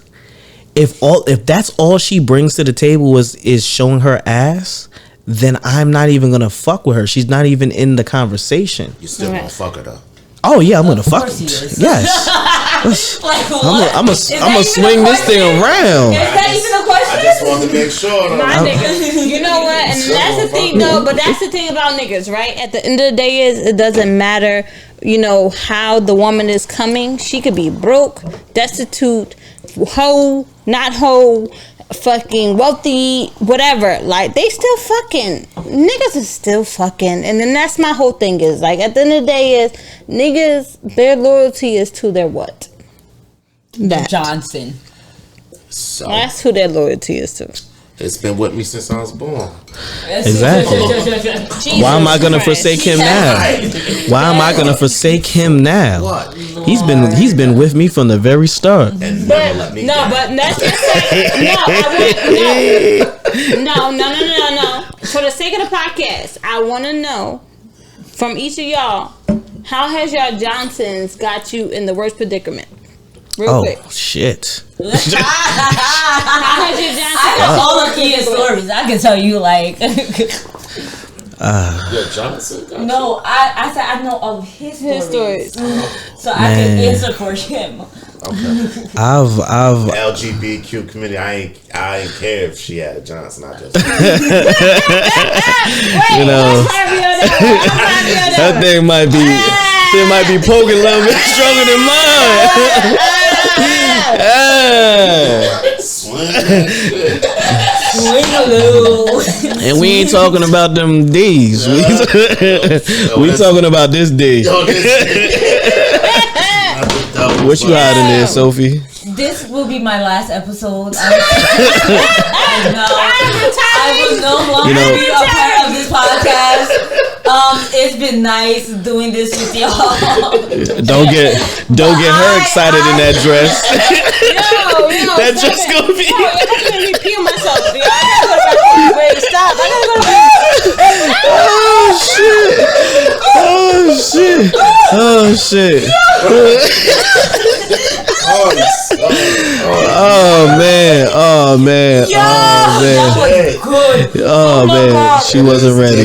[SPEAKER 2] if that's all she brings to the table is showing her ass, then I'm not even gonna fuck with her. She's not even in the conversation.
[SPEAKER 5] you still gonna fuck her though.
[SPEAKER 2] Oh yeah, I'm gonna fuck her.
[SPEAKER 4] course he is.
[SPEAKER 2] Yes.
[SPEAKER 4] Like what?
[SPEAKER 2] I'm gonna swing this thing around.
[SPEAKER 4] Is that even a question?
[SPEAKER 5] I just wanted to make sure. Though.
[SPEAKER 3] My niggas. You know what? And that's the thing, though. But that's the thing about niggas, right? At the end of the day, is it doesn't matter, you know, how the woman is coming. She could be broke, destitute, hoe, not hoe, fucking wealthy, whatever. Like, they still fucking. Niggas is still fucking. And then that's my whole thing is, like, at the end of the day is, niggas, their loyalty is to their what? That.
[SPEAKER 4] Johnson.
[SPEAKER 5] So
[SPEAKER 3] That's who their loyalty is to.
[SPEAKER 5] it's been with me since I was born.
[SPEAKER 2] Exactly. Why am I gonna forsake him now? Why am I gonna forsake him now?
[SPEAKER 5] What?
[SPEAKER 2] He's been with me from the very start.
[SPEAKER 5] And never let me
[SPEAKER 3] No,
[SPEAKER 5] down.
[SPEAKER 3] but that's just no. For the sake of the podcast, I want to know from each of y'all, how has y'all Johnsons got you in the worst predicament? Real quick.
[SPEAKER 2] Shit.
[SPEAKER 4] I know all of Kia's stories. I can tell you, like.
[SPEAKER 5] Johnson.
[SPEAKER 4] No, I said I know of his stories. So I
[SPEAKER 2] Man.
[SPEAKER 4] can answer for him.
[SPEAKER 5] Okay.
[SPEAKER 2] I've
[SPEAKER 5] LGBTQ community. I ain't care if she had a Johnson. I just
[SPEAKER 2] you know that thing might be poking a little bit stronger than mine.
[SPEAKER 5] swing that shit.
[SPEAKER 2] And we ain't talking about them D's. We talking about this D.
[SPEAKER 5] Yo,
[SPEAKER 2] What you hiding there, Sophie?
[SPEAKER 4] This will be my last episode. I will no longer be a part of this podcast. It's been nice doing this with y'all.
[SPEAKER 2] Don't get her excited in that dress.
[SPEAKER 3] Yo,
[SPEAKER 2] That dress gonna be.
[SPEAKER 3] I'm gonna be peeing myself. Yo, I gotta go to the way to stop. I gotta go to
[SPEAKER 2] Oh shit! Oh man! She wasn't ready.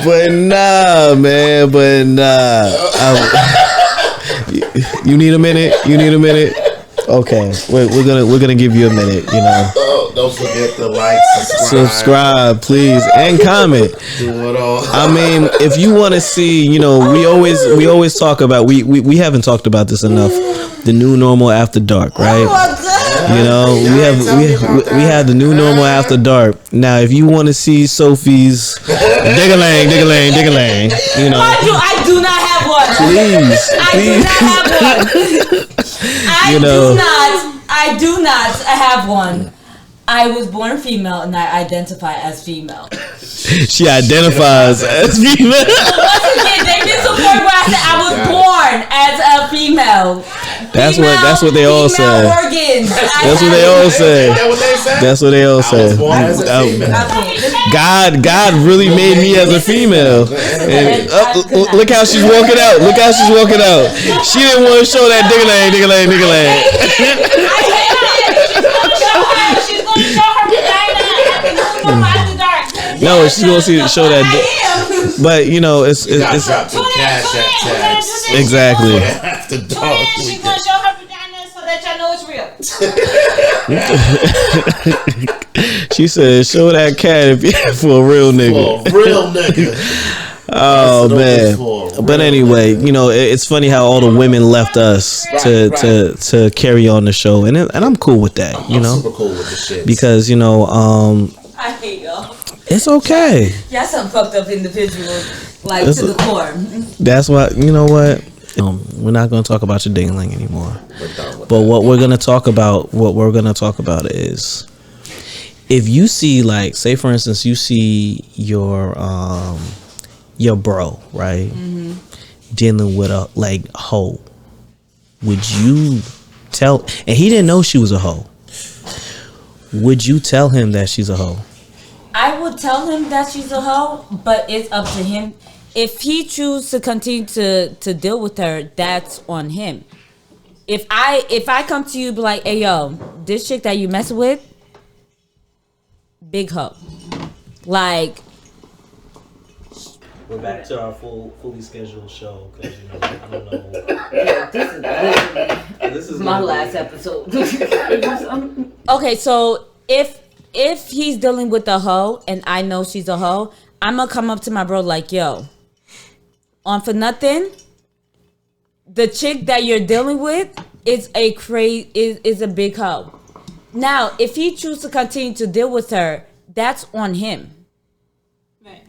[SPEAKER 2] But nah. You need a minute? Okay, we're gonna give you a minute. You know.
[SPEAKER 5] Don't forget to like,
[SPEAKER 2] subscribe, please, and comment.
[SPEAKER 5] Do it all.
[SPEAKER 2] I mean, if you want to see, you know, we always talk about we haven't talked about this enough. The new normal after dark, right? You know, we have the new normal after dark. Now, if you want to see Sophie's dig-a-lang, you know,
[SPEAKER 4] I do not have one.
[SPEAKER 2] please.
[SPEAKER 4] I do not have one. I was born female and I identify as female.
[SPEAKER 2] She identifies as female.
[SPEAKER 4] Once again, they did some point where I said I was born as a female.
[SPEAKER 2] That's what they all say.
[SPEAKER 4] Organs.
[SPEAKER 2] That's what they all say. That's what they all say. God really made me as a female. And, look how she's walking out. She didn't want to show that dig-a-lang.
[SPEAKER 4] She's going to show her vagina at the new after dark.
[SPEAKER 2] No, she's going to show that. But you know, it's
[SPEAKER 5] Cash app tags.
[SPEAKER 2] exactly.
[SPEAKER 5] After dark.
[SPEAKER 4] She's going to show her vagina so that y'all know it's real.
[SPEAKER 2] She said, "Show that cat if you're for a real nigga."
[SPEAKER 5] For a real nigga.
[SPEAKER 2] Oh man! But anyway, you know, it's funny how all the women left us to carry on the show, and I'm cool with that. You know,
[SPEAKER 5] super cool with the shit.
[SPEAKER 2] because you know,
[SPEAKER 4] I hate y'all.
[SPEAKER 2] it's okay.
[SPEAKER 4] Y'all some fucked up individuals, like to the core.
[SPEAKER 2] That's why, you know what? We're not going to talk about your ding-a-ling anymore. But what we're going to talk about, is if you see, like, say for instance, you see your bro, right, dealing with a hoe, would you tell? And he didn't know she was a hoe. Would you tell him that she's a hoe?
[SPEAKER 4] I would tell him that she's a hoe, but it's up to him. If he chooses to continue to deal with her, that's on him. If I come to you and be like, hey yo, this chick that you messing with, big hoe. Like,
[SPEAKER 2] We're back to our fully scheduled show because you know I don't know. This is
[SPEAKER 4] my last episode. Okay, so if he's dealing with a hoe and I know she's a hoe, I'm gonna come up to my bro like, yo, on for nothing, the chick that you're dealing with is a big hoe. Now, if he chooses to continue to deal with her, that's on him. Right.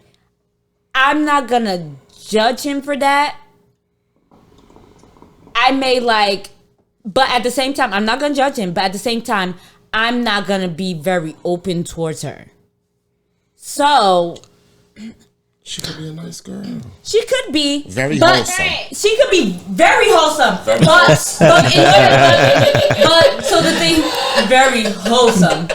[SPEAKER 4] I'm not gonna judge him for that. I may but at the same time, I'm not gonna judge him, but at the same time, I'm not gonna be very open towards her. So
[SPEAKER 5] she could be a nice girl.
[SPEAKER 4] She could be
[SPEAKER 5] very wholesome.
[SPEAKER 4] She could be very wholesome. But so the thing, very wholesome.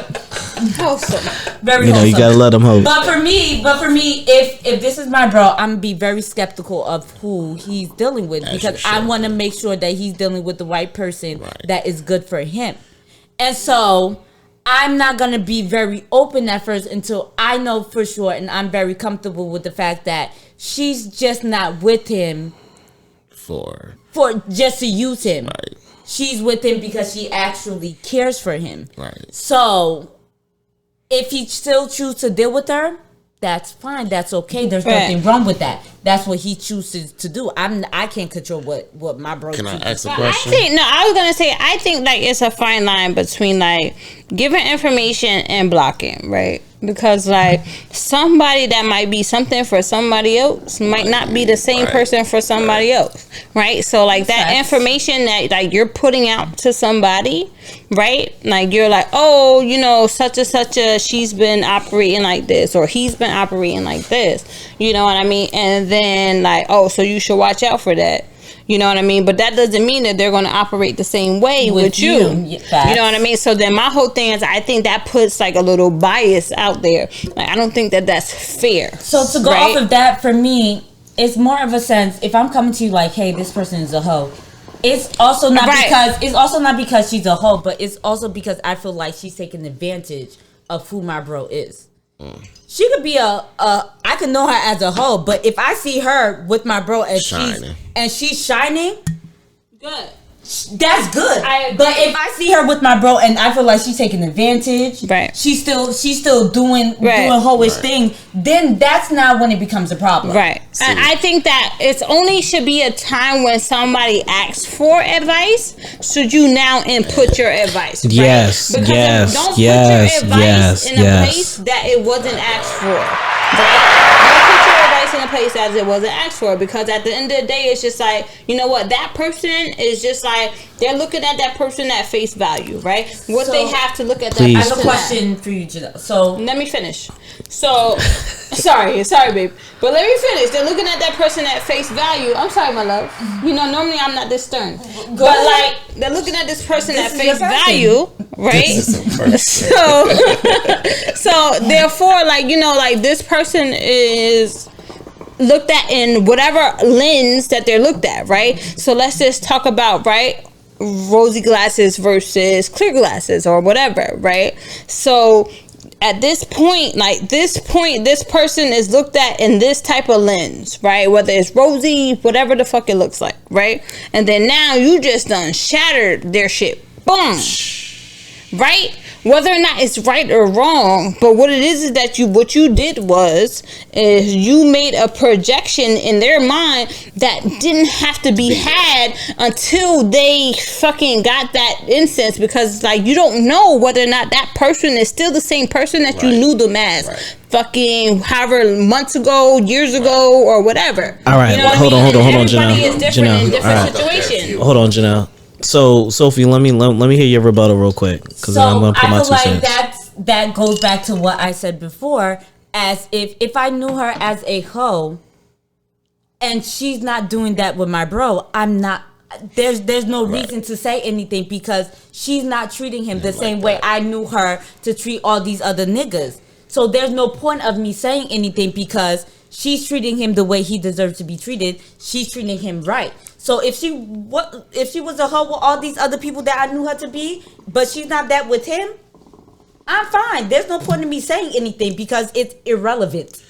[SPEAKER 4] Very
[SPEAKER 2] You know, you
[SPEAKER 4] wholesome.
[SPEAKER 2] gotta let them host.
[SPEAKER 4] But for me, if this is my bro, I'm gonna be very skeptical of who he's dealing with, because I want to make sure that he's dealing with the right person that is good for him. And so I'm not gonna be very open at first until I know for sure, and I'm very comfortable with the fact that she's just not with him
[SPEAKER 5] For
[SPEAKER 4] just to use him.
[SPEAKER 5] right,
[SPEAKER 4] She's with him because she actually cares for him.
[SPEAKER 5] right.
[SPEAKER 4] So if he still chooses to deal with her, that's fine. That's okay. There's nothing wrong with that. That's what he chooses to do. I can't control what my bro
[SPEAKER 5] Can I
[SPEAKER 4] chooses
[SPEAKER 5] ask a
[SPEAKER 4] to do.
[SPEAKER 5] question?
[SPEAKER 3] I was gonna say, I think like it's a fine line between like giving information and blocking, right? Because like somebody that might be something for somebody else might not be the same person for somebody else, right? So like that information that like you're putting out to somebody, right? Like you're like, oh, you know, such and such a, she's been operating like this, or he's been operating like this, you know what I mean? And then like, oh, so you should watch out for that. You know what I mean? But that doesn't mean that they're going to operate the same way with you. You know what I mean? So then my whole thing is, I think that puts like a little bias out there. Like, I don't think that that's fair.
[SPEAKER 4] So to go off of that, for me, it's more of a sense, if I'm coming to you like, hey, this person is a hoe, it's also not because she's a hoe, but it's also because I feel like she's taking advantage of who my bro is. She could be I could know her as a hoe, but if I see her with my bro and she's shining,
[SPEAKER 3] Good.
[SPEAKER 4] that's good.
[SPEAKER 3] I agree.
[SPEAKER 4] But if I see her with my bro and I feel like she's taking advantage,
[SPEAKER 3] Right.
[SPEAKER 4] She's still doing hoish thing, then that's not when it becomes a problem.
[SPEAKER 3] Right. And I think that it's only should be a time when somebody asks for advice, should you now input your advice. Right?
[SPEAKER 2] Yes,
[SPEAKER 3] Because
[SPEAKER 2] yes,
[SPEAKER 3] don't put
[SPEAKER 2] yes,
[SPEAKER 3] your advice
[SPEAKER 2] yes,
[SPEAKER 3] in a
[SPEAKER 2] yes.
[SPEAKER 3] place that it wasn't asked for. Right? Don't put your advice in a place that it wasn't asked for, because at the end of the day, it's just like, you know what, that person is just like, they're looking at that person at face value, right? What they have to look at that
[SPEAKER 2] Please.
[SPEAKER 4] I
[SPEAKER 3] person
[SPEAKER 4] have a question for you, Janelle. So
[SPEAKER 3] let me finish. So, sorry, babe. But let me finish. They're looking at that person at face value. I'm sorry, my love. You know, normally I'm not this stern. But, like, they're looking at this person at face value, right? So, therefore, like, you know, like, this person is looked at in whatever lens that they're looked at, right? So, let's just talk about, right, rosy glasses versus clear glasses or whatever, right? So at this point, this person is looked at in this type of lens, right? Whether it's rosy, whatever the fuck it looks like, right? And then now you just done shattered their shit. Boom. Right? Whether or not it's right or wrong, but what it is that what you did was you made a projection in their mind that didn't have to be had until they fucking got that instance, because like you don't know whether or not that person is still the same person that you knew them as fucking however months ago, years ago, or whatever.
[SPEAKER 2] All right,
[SPEAKER 3] you know
[SPEAKER 2] hold on,
[SPEAKER 3] Everybody
[SPEAKER 2] Janelle.
[SPEAKER 3] is different in different
[SPEAKER 2] all right.
[SPEAKER 3] situations.
[SPEAKER 2] Hold on, Janelle. So, Sophie, let me hear your rebuttal real quick, because then I'm going to put my 2 cents.
[SPEAKER 4] that goes back to what I said before, as if I knew her as a hoe and she's not doing that with my bro, I'm not, there's no reason to say anything, because she's not treating him the same way I knew her to treat all these other niggas. So there's no point of me saying anything, because she's treating him the way he deserves to be treated. She's treating him right. So if she was a hoe with all these other people that I knew her to be, but she's not that with him, I'm fine. There's no point in me saying anything, because it's irrelevant.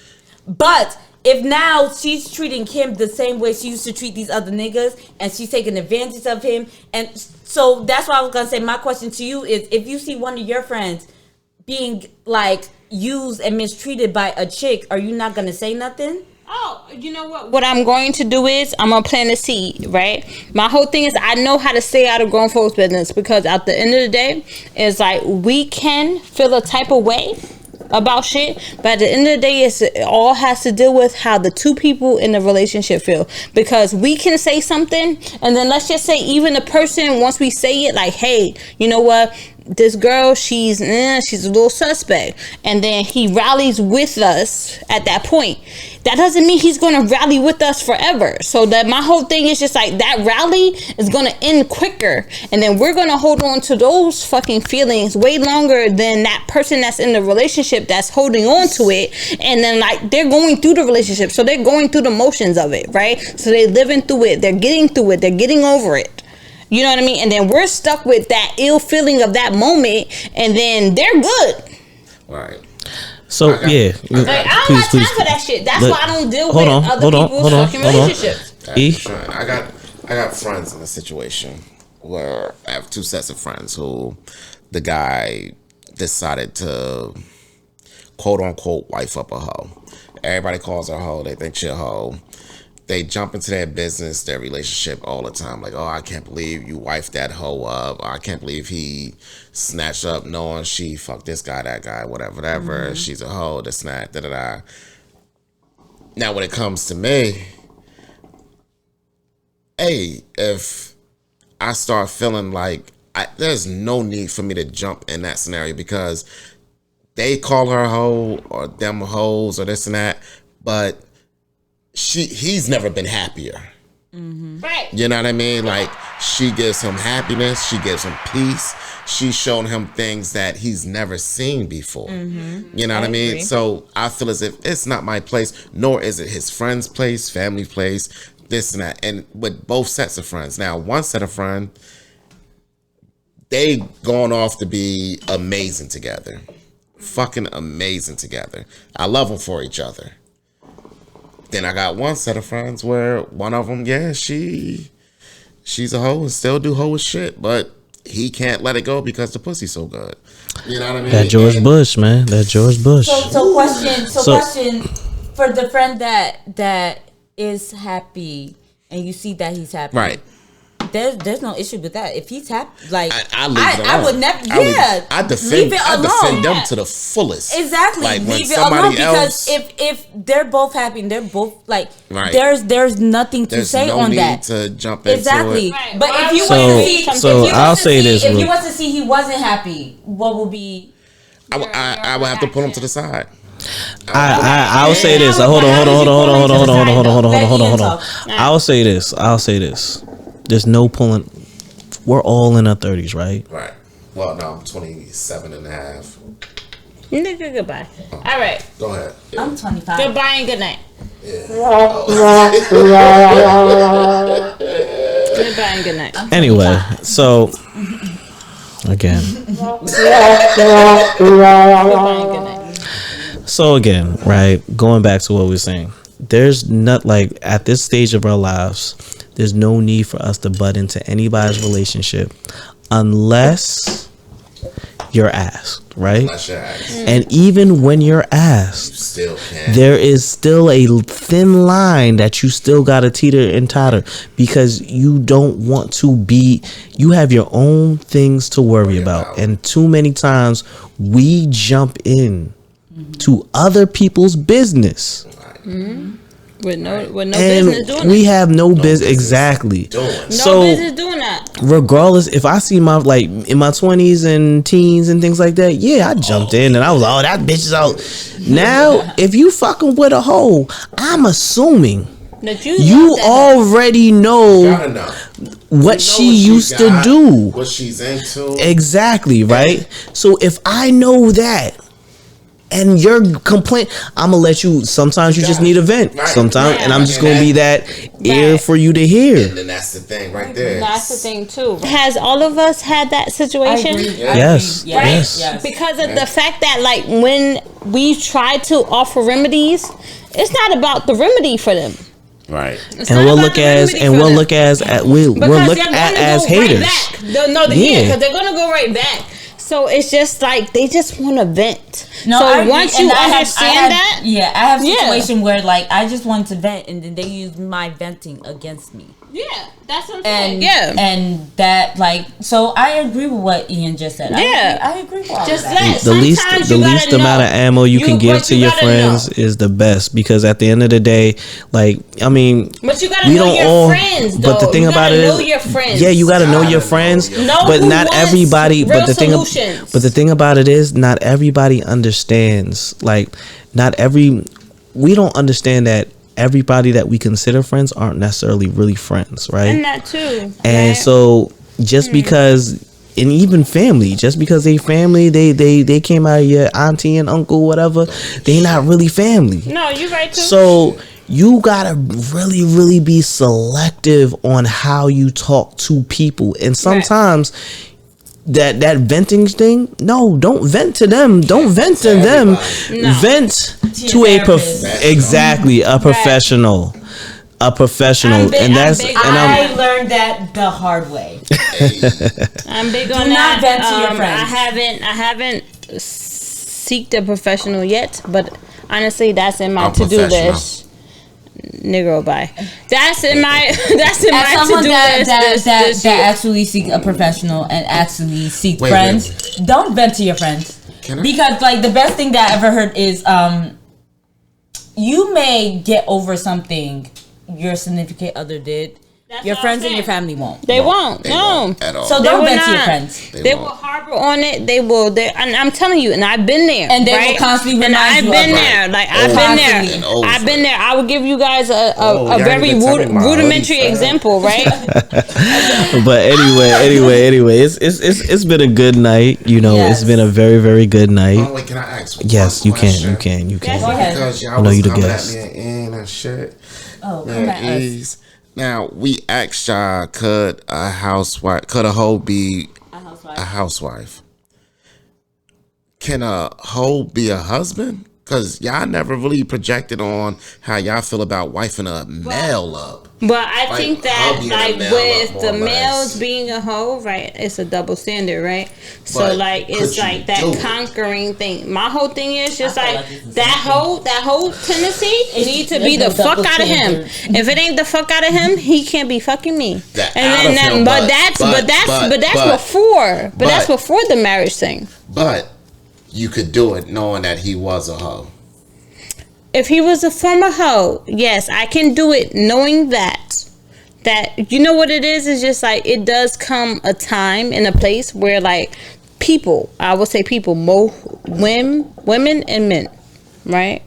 [SPEAKER 4] But if now she's treating him the same way she used to treat these other niggas, and she's taking advantage of him, and so that's why I was gonna say, my question to you is, if you see one of your friends being like used and mistreated by a chick, are you not gonna say nothing?
[SPEAKER 3] Oh, you know what? What I'm going to do is I'm gonna plant a seed, right? My whole thing is I know how to stay out of grown folks' business, because at the end of the day, it's like we can feel a type of way about shit, but at the end of the day, it all has to deal with how the two people in the relationship feel. Because we can say something, and then let's just say even the person, once we say it, like, hey, you know what? this girl, she's a little suspect, and then he rallies with us at that point. That doesn't mean he's gonna rally with us forever. So that my whole thing is just like that rally is gonna end quicker, and then we're gonna hold on to those fucking feelings way longer than that person that's in the relationship that's holding on to it. And then like they're going through the relationship, so they're going through the motions of it, right? So they're living through it, they're getting through it, they're getting over it. You know what I mean? And then we're stuck with that ill feeling of that moment, and then they're good.
[SPEAKER 5] Right.
[SPEAKER 2] So yeah,
[SPEAKER 3] Like, I don't got time for that shit. That's why I don't deal with other people's fucking relationships.
[SPEAKER 5] I got friends in a situation where I have two sets of friends who the guy decided to quote unquote wife up a hoe. Everybody calls her a hoe. They think she a hoe. They jump into their business, their relationship all the time. Like, oh, I can't believe you wifed that hoe up. I can't believe he snatched up knowing she fucked this guy, that guy, whatever. She's a hoe, this and that, da-da-da. Now, when it comes to me, hey, if I start feeling like there's no need for me to jump in that scenario because they call her a hoe or them hoes or this and that, but he's never been happier.
[SPEAKER 3] Right.
[SPEAKER 5] You know what I mean? Like, she gives him happiness, she gives him peace, she's shown him things that he's never seen before. You know what I mean?
[SPEAKER 4] agree.
[SPEAKER 5] So I feel as if it's not my place, nor is it his friend's place, family place, this and that. And with both sets of friends. Now, one set of friends, they gone off to be amazing together. Fucking amazing together. I love them for each other. Then I got one set of friends where one of them, yeah, she's a hoe and still do hoe shit, but he can't let it go because the pussy's so good. You know what I mean?
[SPEAKER 2] that George Bush, man. That George Bush.
[SPEAKER 4] So question for the friend that is happy and you see that he's happy.
[SPEAKER 5] Right.
[SPEAKER 4] There's no issue with that. If he's happy, like
[SPEAKER 5] I leave it alone.
[SPEAKER 4] I would never.
[SPEAKER 5] I defend.
[SPEAKER 4] Leave it
[SPEAKER 5] I
[SPEAKER 4] alone.
[SPEAKER 5] defend them to the fullest.
[SPEAKER 4] Exactly.
[SPEAKER 5] Like when
[SPEAKER 4] Leave it alone
[SPEAKER 5] somebody
[SPEAKER 4] because
[SPEAKER 5] else,
[SPEAKER 4] if they're both happy and they're both like,
[SPEAKER 5] Right.
[SPEAKER 4] there's nothing to
[SPEAKER 5] there's
[SPEAKER 4] say
[SPEAKER 5] no
[SPEAKER 4] on
[SPEAKER 5] need
[SPEAKER 4] that.
[SPEAKER 5] to jump into
[SPEAKER 4] Exactly.
[SPEAKER 5] it.
[SPEAKER 3] Right.
[SPEAKER 4] But if you
[SPEAKER 2] So-
[SPEAKER 4] want to see,
[SPEAKER 2] so
[SPEAKER 4] if you
[SPEAKER 2] I'll
[SPEAKER 4] want to
[SPEAKER 2] say
[SPEAKER 4] see,
[SPEAKER 2] this,
[SPEAKER 4] if you
[SPEAKER 2] Luke.
[SPEAKER 4] want to see he wasn't happy, what will be?
[SPEAKER 5] I would have to put him to the side.
[SPEAKER 2] I'll say this. Hold on. I'll say this. There's no pulling. We're all in our 30s, right?
[SPEAKER 5] Right. Well, no, I'm 27 and a half.
[SPEAKER 3] Nigga, goodbye. All right.
[SPEAKER 5] Go ahead.
[SPEAKER 4] I'm 25.
[SPEAKER 3] Goodbye and good night. Goodbye and good night.
[SPEAKER 2] Anyway, so again,
[SPEAKER 3] Goodbye and good night.
[SPEAKER 2] so again, right? Going back to what we were saying, there's not like at this stage of our lives, there's no need for us to butt into anybody's relationship unless you're asked, right?
[SPEAKER 5] Unless you're asked.
[SPEAKER 2] And even when you're asked,
[SPEAKER 5] Still can't.
[SPEAKER 2] there is still a thin line that you still gotta teeter and totter because you don't want to be, you have your own things to worry about. And too many times we jump in to other people's business
[SPEAKER 3] With no
[SPEAKER 2] and
[SPEAKER 3] business doing
[SPEAKER 2] we
[SPEAKER 3] that.
[SPEAKER 2] have no business exactly.
[SPEAKER 5] Doing.
[SPEAKER 3] No
[SPEAKER 2] So
[SPEAKER 3] business doing that.
[SPEAKER 2] regardless, if I see my like in my 20s and teens and things like that, yeah, I jumped in and I was like, oh, that bitch is out. Now, if you fucking with a hoe, I'm assuming
[SPEAKER 3] That
[SPEAKER 2] you
[SPEAKER 3] love that.
[SPEAKER 2] already know
[SPEAKER 5] Gotta know.
[SPEAKER 2] what she used to
[SPEAKER 5] got,
[SPEAKER 2] do.
[SPEAKER 5] what she's into.
[SPEAKER 2] Exactly, right? So if I know that and your complaint, I'm gonna let you, sometimes you just need a vent.
[SPEAKER 5] Right.
[SPEAKER 2] Sometimes,
[SPEAKER 5] Right.
[SPEAKER 2] and I'm just
[SPEAKER 5] And
[SPEAKER 2] gonna be that ear
[SPEAKER 3] Right.
[SPEAKER 2] for you to hear.
[SPEAKER 5] And then that's the thing right there.
[SPEAKER 3] That's the thing too. Has all of us had that situation?
[SPEAKER 2] Yes, yes.
[SPEAKER 3] Because of the fact that like when we try to offer remedies, it's not about the remedy for them.
[SPEAKER 5] Right.
[SPEAKER 3] It's
[SPEAKER 2] And
[SPEAKER 3] not
[SPEAKER 2] we'll
[SPEAKER 3] about
[SPEAKER 2] look
[SPEAKER 3] the
[SPEAKER 2] as
[SPEAKER 3] remedy
[SPEAKER 2] and
[SPEAKER 3] for
[SPEAKER 2] we'll
[SPEAKER 3] them.
[SPEAKER 2] look as at we'll
[SPEAKER 3] Because
[SPEAKER 2] look
[SPEAKER 3] they're gonna
[SPEAKER 2] at as
[SPEAKER 3] go right
[SPEAKER 2] haters.
[SPEAKER 3] back. No,
[SPEAKER 2] Yeah.
[SPEAKER 3] because they're gonna go right back. So it's just like they just want to vent.
[SPEAKER 4] No,
[SPEAKER 3] so
[SPEAKER 4] I agree.
[SPEAKER 3] once
[SPEAKER 4] And
[SPEAKER 3] you
[SPEAKER 4] I have-
[SPEAKER 3] understand that,
[SPEAKER 4] yeah, I have a
[SPEAKER 3] Yeah.
[SPEAKER 4] situation where like I just wanted to vent, and then they use my venting against me.
[SPEAKER 3] Yeah, that's what I'm saying. Yeah.
[SPEAKER 4] And that, like, so I agree with what Ian just said.
[SPEAKER 3] Yeah.
[SPEAKER 4] I agree with all
[SPEAKER 3] Just
[SPEAKER 4] of that.
[SPEAKER 2] The least amount of ammo you can give to your friends is the best, because at the end of the day, like, I mean,
[SPEAKER 3] but you gotta know your friends, though.
[SPEAKER 2] But the thing
[SPEAKER 3] you
[SPEAKER 2] about it is,
[SPEAKER 3] know your friends.
[SPEAKER 2] yeah, you gotta know your friends. But not everybody. But the thing about it is, not everybody understands. Like, we don't understand that everybody that we consider friends aren't necessarily really friends, right?
[SPEAKER 3] And that too.
[SPEAKER 2] And so just because, and even family, just because they family, they came out of your auntie and uncle, whatever, they not really family.
[SPEAKER 3] No, you're right too.
[SPEAKER 2] So you gotta really, really be selective on how you talk to people. And sometimes that venting thing, no, don't vent to them. Don't vent to them.
[SPEAKER 3] No.
[SPEAKER 2] Vent to a professional. A professional.
[SPEAKER 4] I learned that the hard way.
[SPEAKER 3] I'm big on
[SPEAKER 4] Do
[SPEAKER 3] that.
[SPEAKER 4] not vent to your friends.
[SPEAKER 3] I haven't seeked a professional yet, but honestly, that's in my to-do list. Negro, bye. That's in my to-do list.
[SPEAKER 4] That actually seek a professional and actually seek friends. Don't vent to your friends, because like the best thing that I ever heard is you may get over something your significant other did.
[SPEAKER 3] That's
[SPEAKER 4] your friends and your family won't.
[SPEAKER 3] They won't. No.
[SPEAKER 5] At all.
[SPEAKER 4] So don't vent to your friends.
[SPEAKER 3] They will harbor on it. They will. And I'm telling you, and I've been there.
[SPEAKER 4] And they will constantly remind you.
[SPEAKER 3] I've been there. Like I've been there. I've been there. I will give you guys a very rudimentary example, right?
[SPEAKER 2] But anyway, it's been a good night. You know, It's been a very, very good night.
[SPEAKER 5] Oh, wait, can I ask?
[SPEAKER 2] Yes, you can.
[SPEAKER 3] Yes,
[SPEAKER 4] go ahead.
[SPEAKER 5] Because y'all
[SPEAKER 2] I know
[SPEAKER 5] was
[SPEAKER 2] you the
[SPEAKER 5] coming
[SPEAKER 2] guest.
[SPEAKER 5] at me and shit.
[SPEAKER 4] Oh, come at us.
[SPEAKER 5] Now we asked y'all, could a hoe be a housewife? Can a hoe be a husband? Because y'all never really projected on how y'all feel about wifing a male up.
[SPEAKER 3] But I think that, like, with the males
[SPEAKER 5] less.
[SPEAKER 3] being a hoe, right, it's a double standard, right? So,
[SPEAKER 5] But
[SPEAKER 3] like, it's
[SPEAKER 5] could
[SPEAKER 3] like
[SPEAKER 5] you
[SPEAKER 3] that
[SPEAKER 5] do it?
[SPEAKER 3] conquering thing. My whole thing is just
[SPEAKER 4] I feel
[SPEAKER 3] like
[SPEAKER 4] like it's the
[SPEAKER 3] that whole tendency needs to be
[SPEAKER 4] there's
[SPEAKER 3] the
[SPEAKER 4] no
[SPEAKER 3] fuck
[SPEAKER 4] double
[SPEAKER 3] out of him.
[SPEAKER 4] standard.
[SPEAKER 3] If it ain't the fuck out of him, he can't be fucking me.
[SPEAKER 5] That out of him,
[SPEAKER 3] but that's before. But that's before the marriage thing.
[SPEAKER 5] But you could do it knowing that he was a hoe.
[SPEAKER 3] If he was a former hoe, yes, I can do it knowing that you know what it is? It's just like it does come a time and a place where like people, I would say people, women and men, right?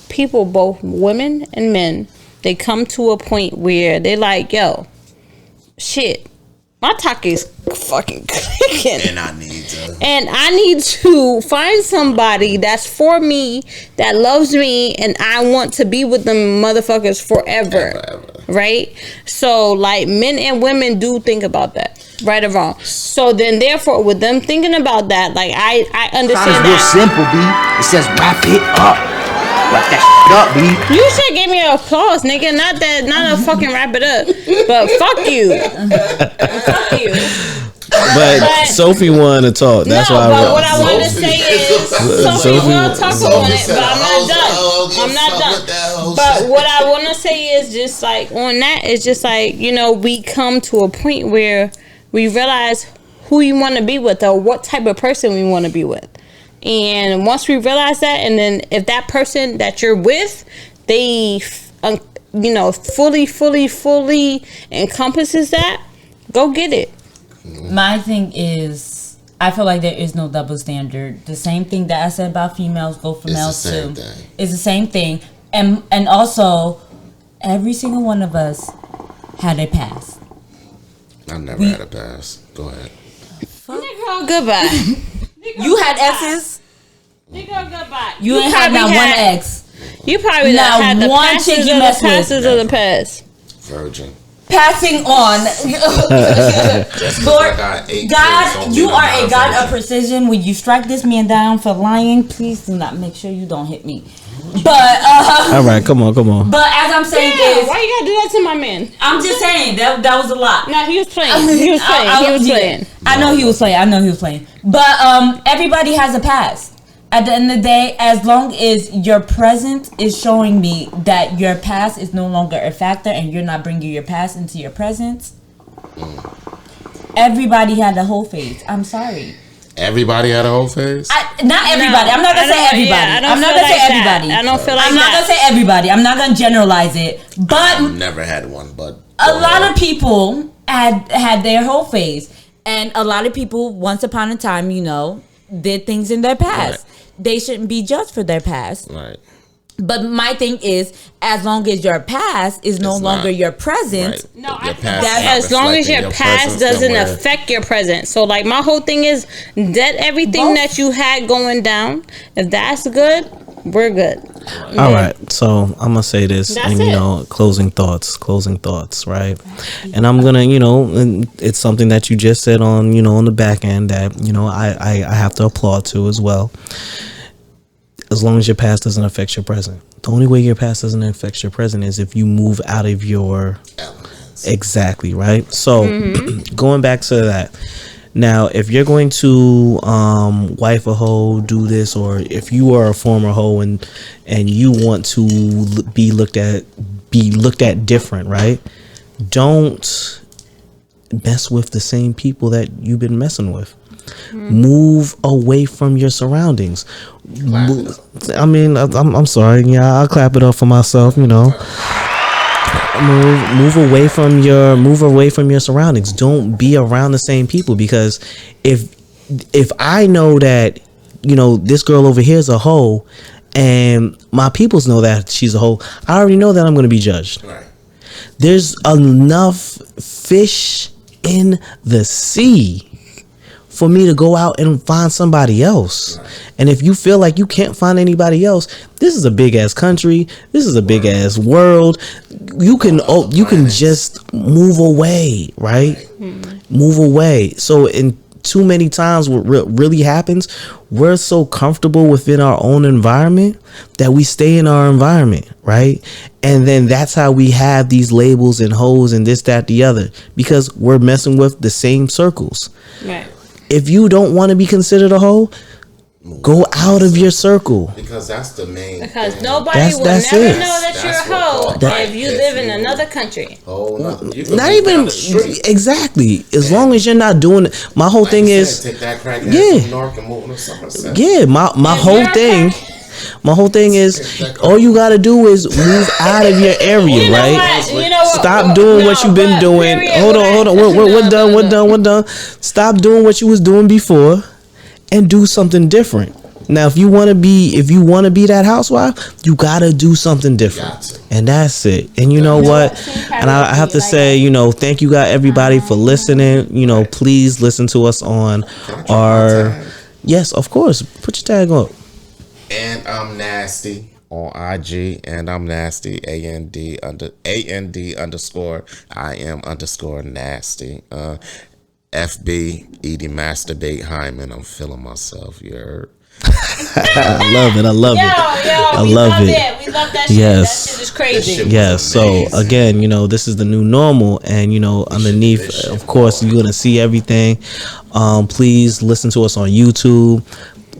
[SPEAKER 3] People, both women and men, they come to a point where they're like, yo, shit, my talk is fucking clicking.
[SPEAKER 5] And
[SPEAKER 3] I need to find somebody that's for me, that loves me, and I want to be with them motherfuckers forever. Right? So, like, men and women do think about that. Right or wrong. So then, therefore, with them thinking about that, like, I understand
[SPEAKER 7] It's real simple, B. It says wrap it up. Wrap that shit up, B.
[SPEAKER 3] You should give me an applause, nigga. Not a fucking wrap it up. But fuck you. Fuck you.
[SPEAKER 2] But Sophie wanted to talk. That's why.
[SPEAKER 3] But what I wanted to say is, Sophie will talk on it, but I'm not done. I'm not done. But what I want to say is just like on that, it's just like, you know, we come to a point where we realize who you want to be with or what type of person we want to be with. And once we realize that, and then if that person that you're with, they, you know, fully encompasses that, go get it.
[SPEAKER 4] My thing is, I feel like there is no double standard. The same thing that I said about females go for males too. It's the same thing. And also, every single one of us had a past.
[SPEAKER 5] I never had a past. Go ahead.
[SPEAKER 3] Nigga, goodbye.
[SPEAKER 4] You had exes?
[SPEAKER 3] Nigga, goodbye.
[SPEAKER 4] You ain't had not one ex.
[SPEAKER 3] You probably
[SPEAKER 4] Not
[SPEAKER 3] had the
[SPEAKER 4] one chick you messed with.
[SPEAKER 3] passes of the past.
[SPEAKER 5] Virgin.
[SPEAKER 4] Passing on. Lord, God, you are a God of precision. When you strike this man down for lying, please do not make sure you don't hit me. But
[SPEAKER 2] all right, come on.
[SPEAKER 4] But as I'm saying,
[SPEAKER 3] why you gotta do that to my man?
[SPEAKER 4] I'm just saying that was a lot.
[SPEAKER 3] No, he was playing. He was playing.
[SPEAKER 4] I know he was playing. But everybody has a past. At the end of the day, as long as your present is showing me that your past is no longer a factor and you're not bringing your past into your present, everybody had a whole phase. I'm sorry.
[SPEAKER 5] Everybody had a whole phase?
[SPEAKER 4] Not everybody. I'm not going to say everybody. I'm not going to say everybody.
[SPEAKER 3] I don't feel like
[SPEAKER 4] I'm not going to say everybody. I'm not going to generalize it. But
[SPEAKER 5] I've never had one, but
[SPEAKER 4] a lot of people had their whole phase. And a lot of people, once upon a time, did things in their past. Right. They shouldn't be judged for their past.
[SPEAKER 5] Right.
[SPEAKER 4] But my thing is, as long as your past is no longer your present,
[SPEAKER 5] right.
[SPEAKER 3] No, I think as long as your past doesn't affect your present. So, like, my whole thing is that everything that you had going down, if that's good, we're good.
[SPEAKER 2] All right, so I'm gonna say this, and closing thoughts, right? And I'm gonna, and it's something that you just said on, on the back end that I have to applaud to as well. As long as your past doesn't affect your present. The only way your past doesn't affect your present is if you move out of your elements. Exactly, right? So going back to that. Now, if you're going to wife a hoe, do this, or if you are a former hoe and you want to be looked at different, right? Don't mess with the same people that you've been messing with. Move away from your surroundings. I mean, I'm sorry. Yeah, I'll clap it up for myself. Move away from your surroundings. Don't be around the same people, because if I know that this girl over here is a hoe, and my peoples know that she's a hoe, I already know that I'm going to be judged. Right. There's enough fish in the sea for me to go out and find somebody else. And if you feel like you can't find anybody else, this is a big ass country. This is a big ass world. You can just move away, right? Move away. So in too many times what really happens, we're so comfortable within our own environment that we stay in our environment, right? And then that's how we have these labels and hoes and this, that, the other, because we're messing with the same circles. Right. If you don't want to be considered a hoe, go out of your circle.
[SPEAKER 5] Because that's the main
[SPEAKER 3] Because
[SPEAKER 5] thing.
[SPEAKER 3] nobody will never know that you're a hoe if you live in another country.
[SPEAKER 2] Not even exactly. As long as you're not doing it. My whole thing is,
[SPEAKER 5] take that crack and move to Somerset.
[SPEAKER 2] Yeah, my whole thing. My whole thing is, all you gotta do is move out of your area, right? Stop doing what you've been doing. Hold on. We're done. Stop doing what you was doing before, and do something different. Now, if you want to be that housewife, you gotta do something different, and that's it. And you know what? And I have to say, thank you guys, everybody, for listening. Please listen to us on our. Yes, of course. Put your tag on.
[SPEAKER 5] And I'm nasty on IG, and I'm nasty AND _, I am _nasty. FB Edie Masturbate Hyman. I'm feeling myself. You heard?
[SPEAKER 2] I love it. I love it.
[SPEAKER 3] We love that shit.
[SPEAKER 2] Yes.
[SPEAKER 3] That shit is crazy.
[SPEAKER 2] Yes. So again, this is the new normal, and underneath, of course, you're gonna see everything. Please listen to us on YouTube.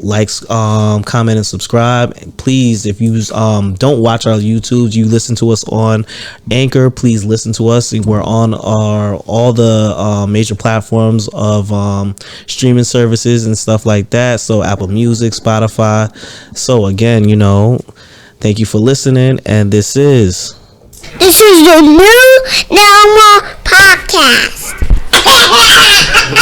[SPEAKER 2] Like, comment, and subscribe. Please, if you don't watch our YouTubes, you listen to us on Anchor. Please listen to us. We're on all the major platforms of streaming services and stuff like that. So Apple Music, Spotify. So again, thank you for listening. And this is
[SPEAKER 1] the new normal podcast.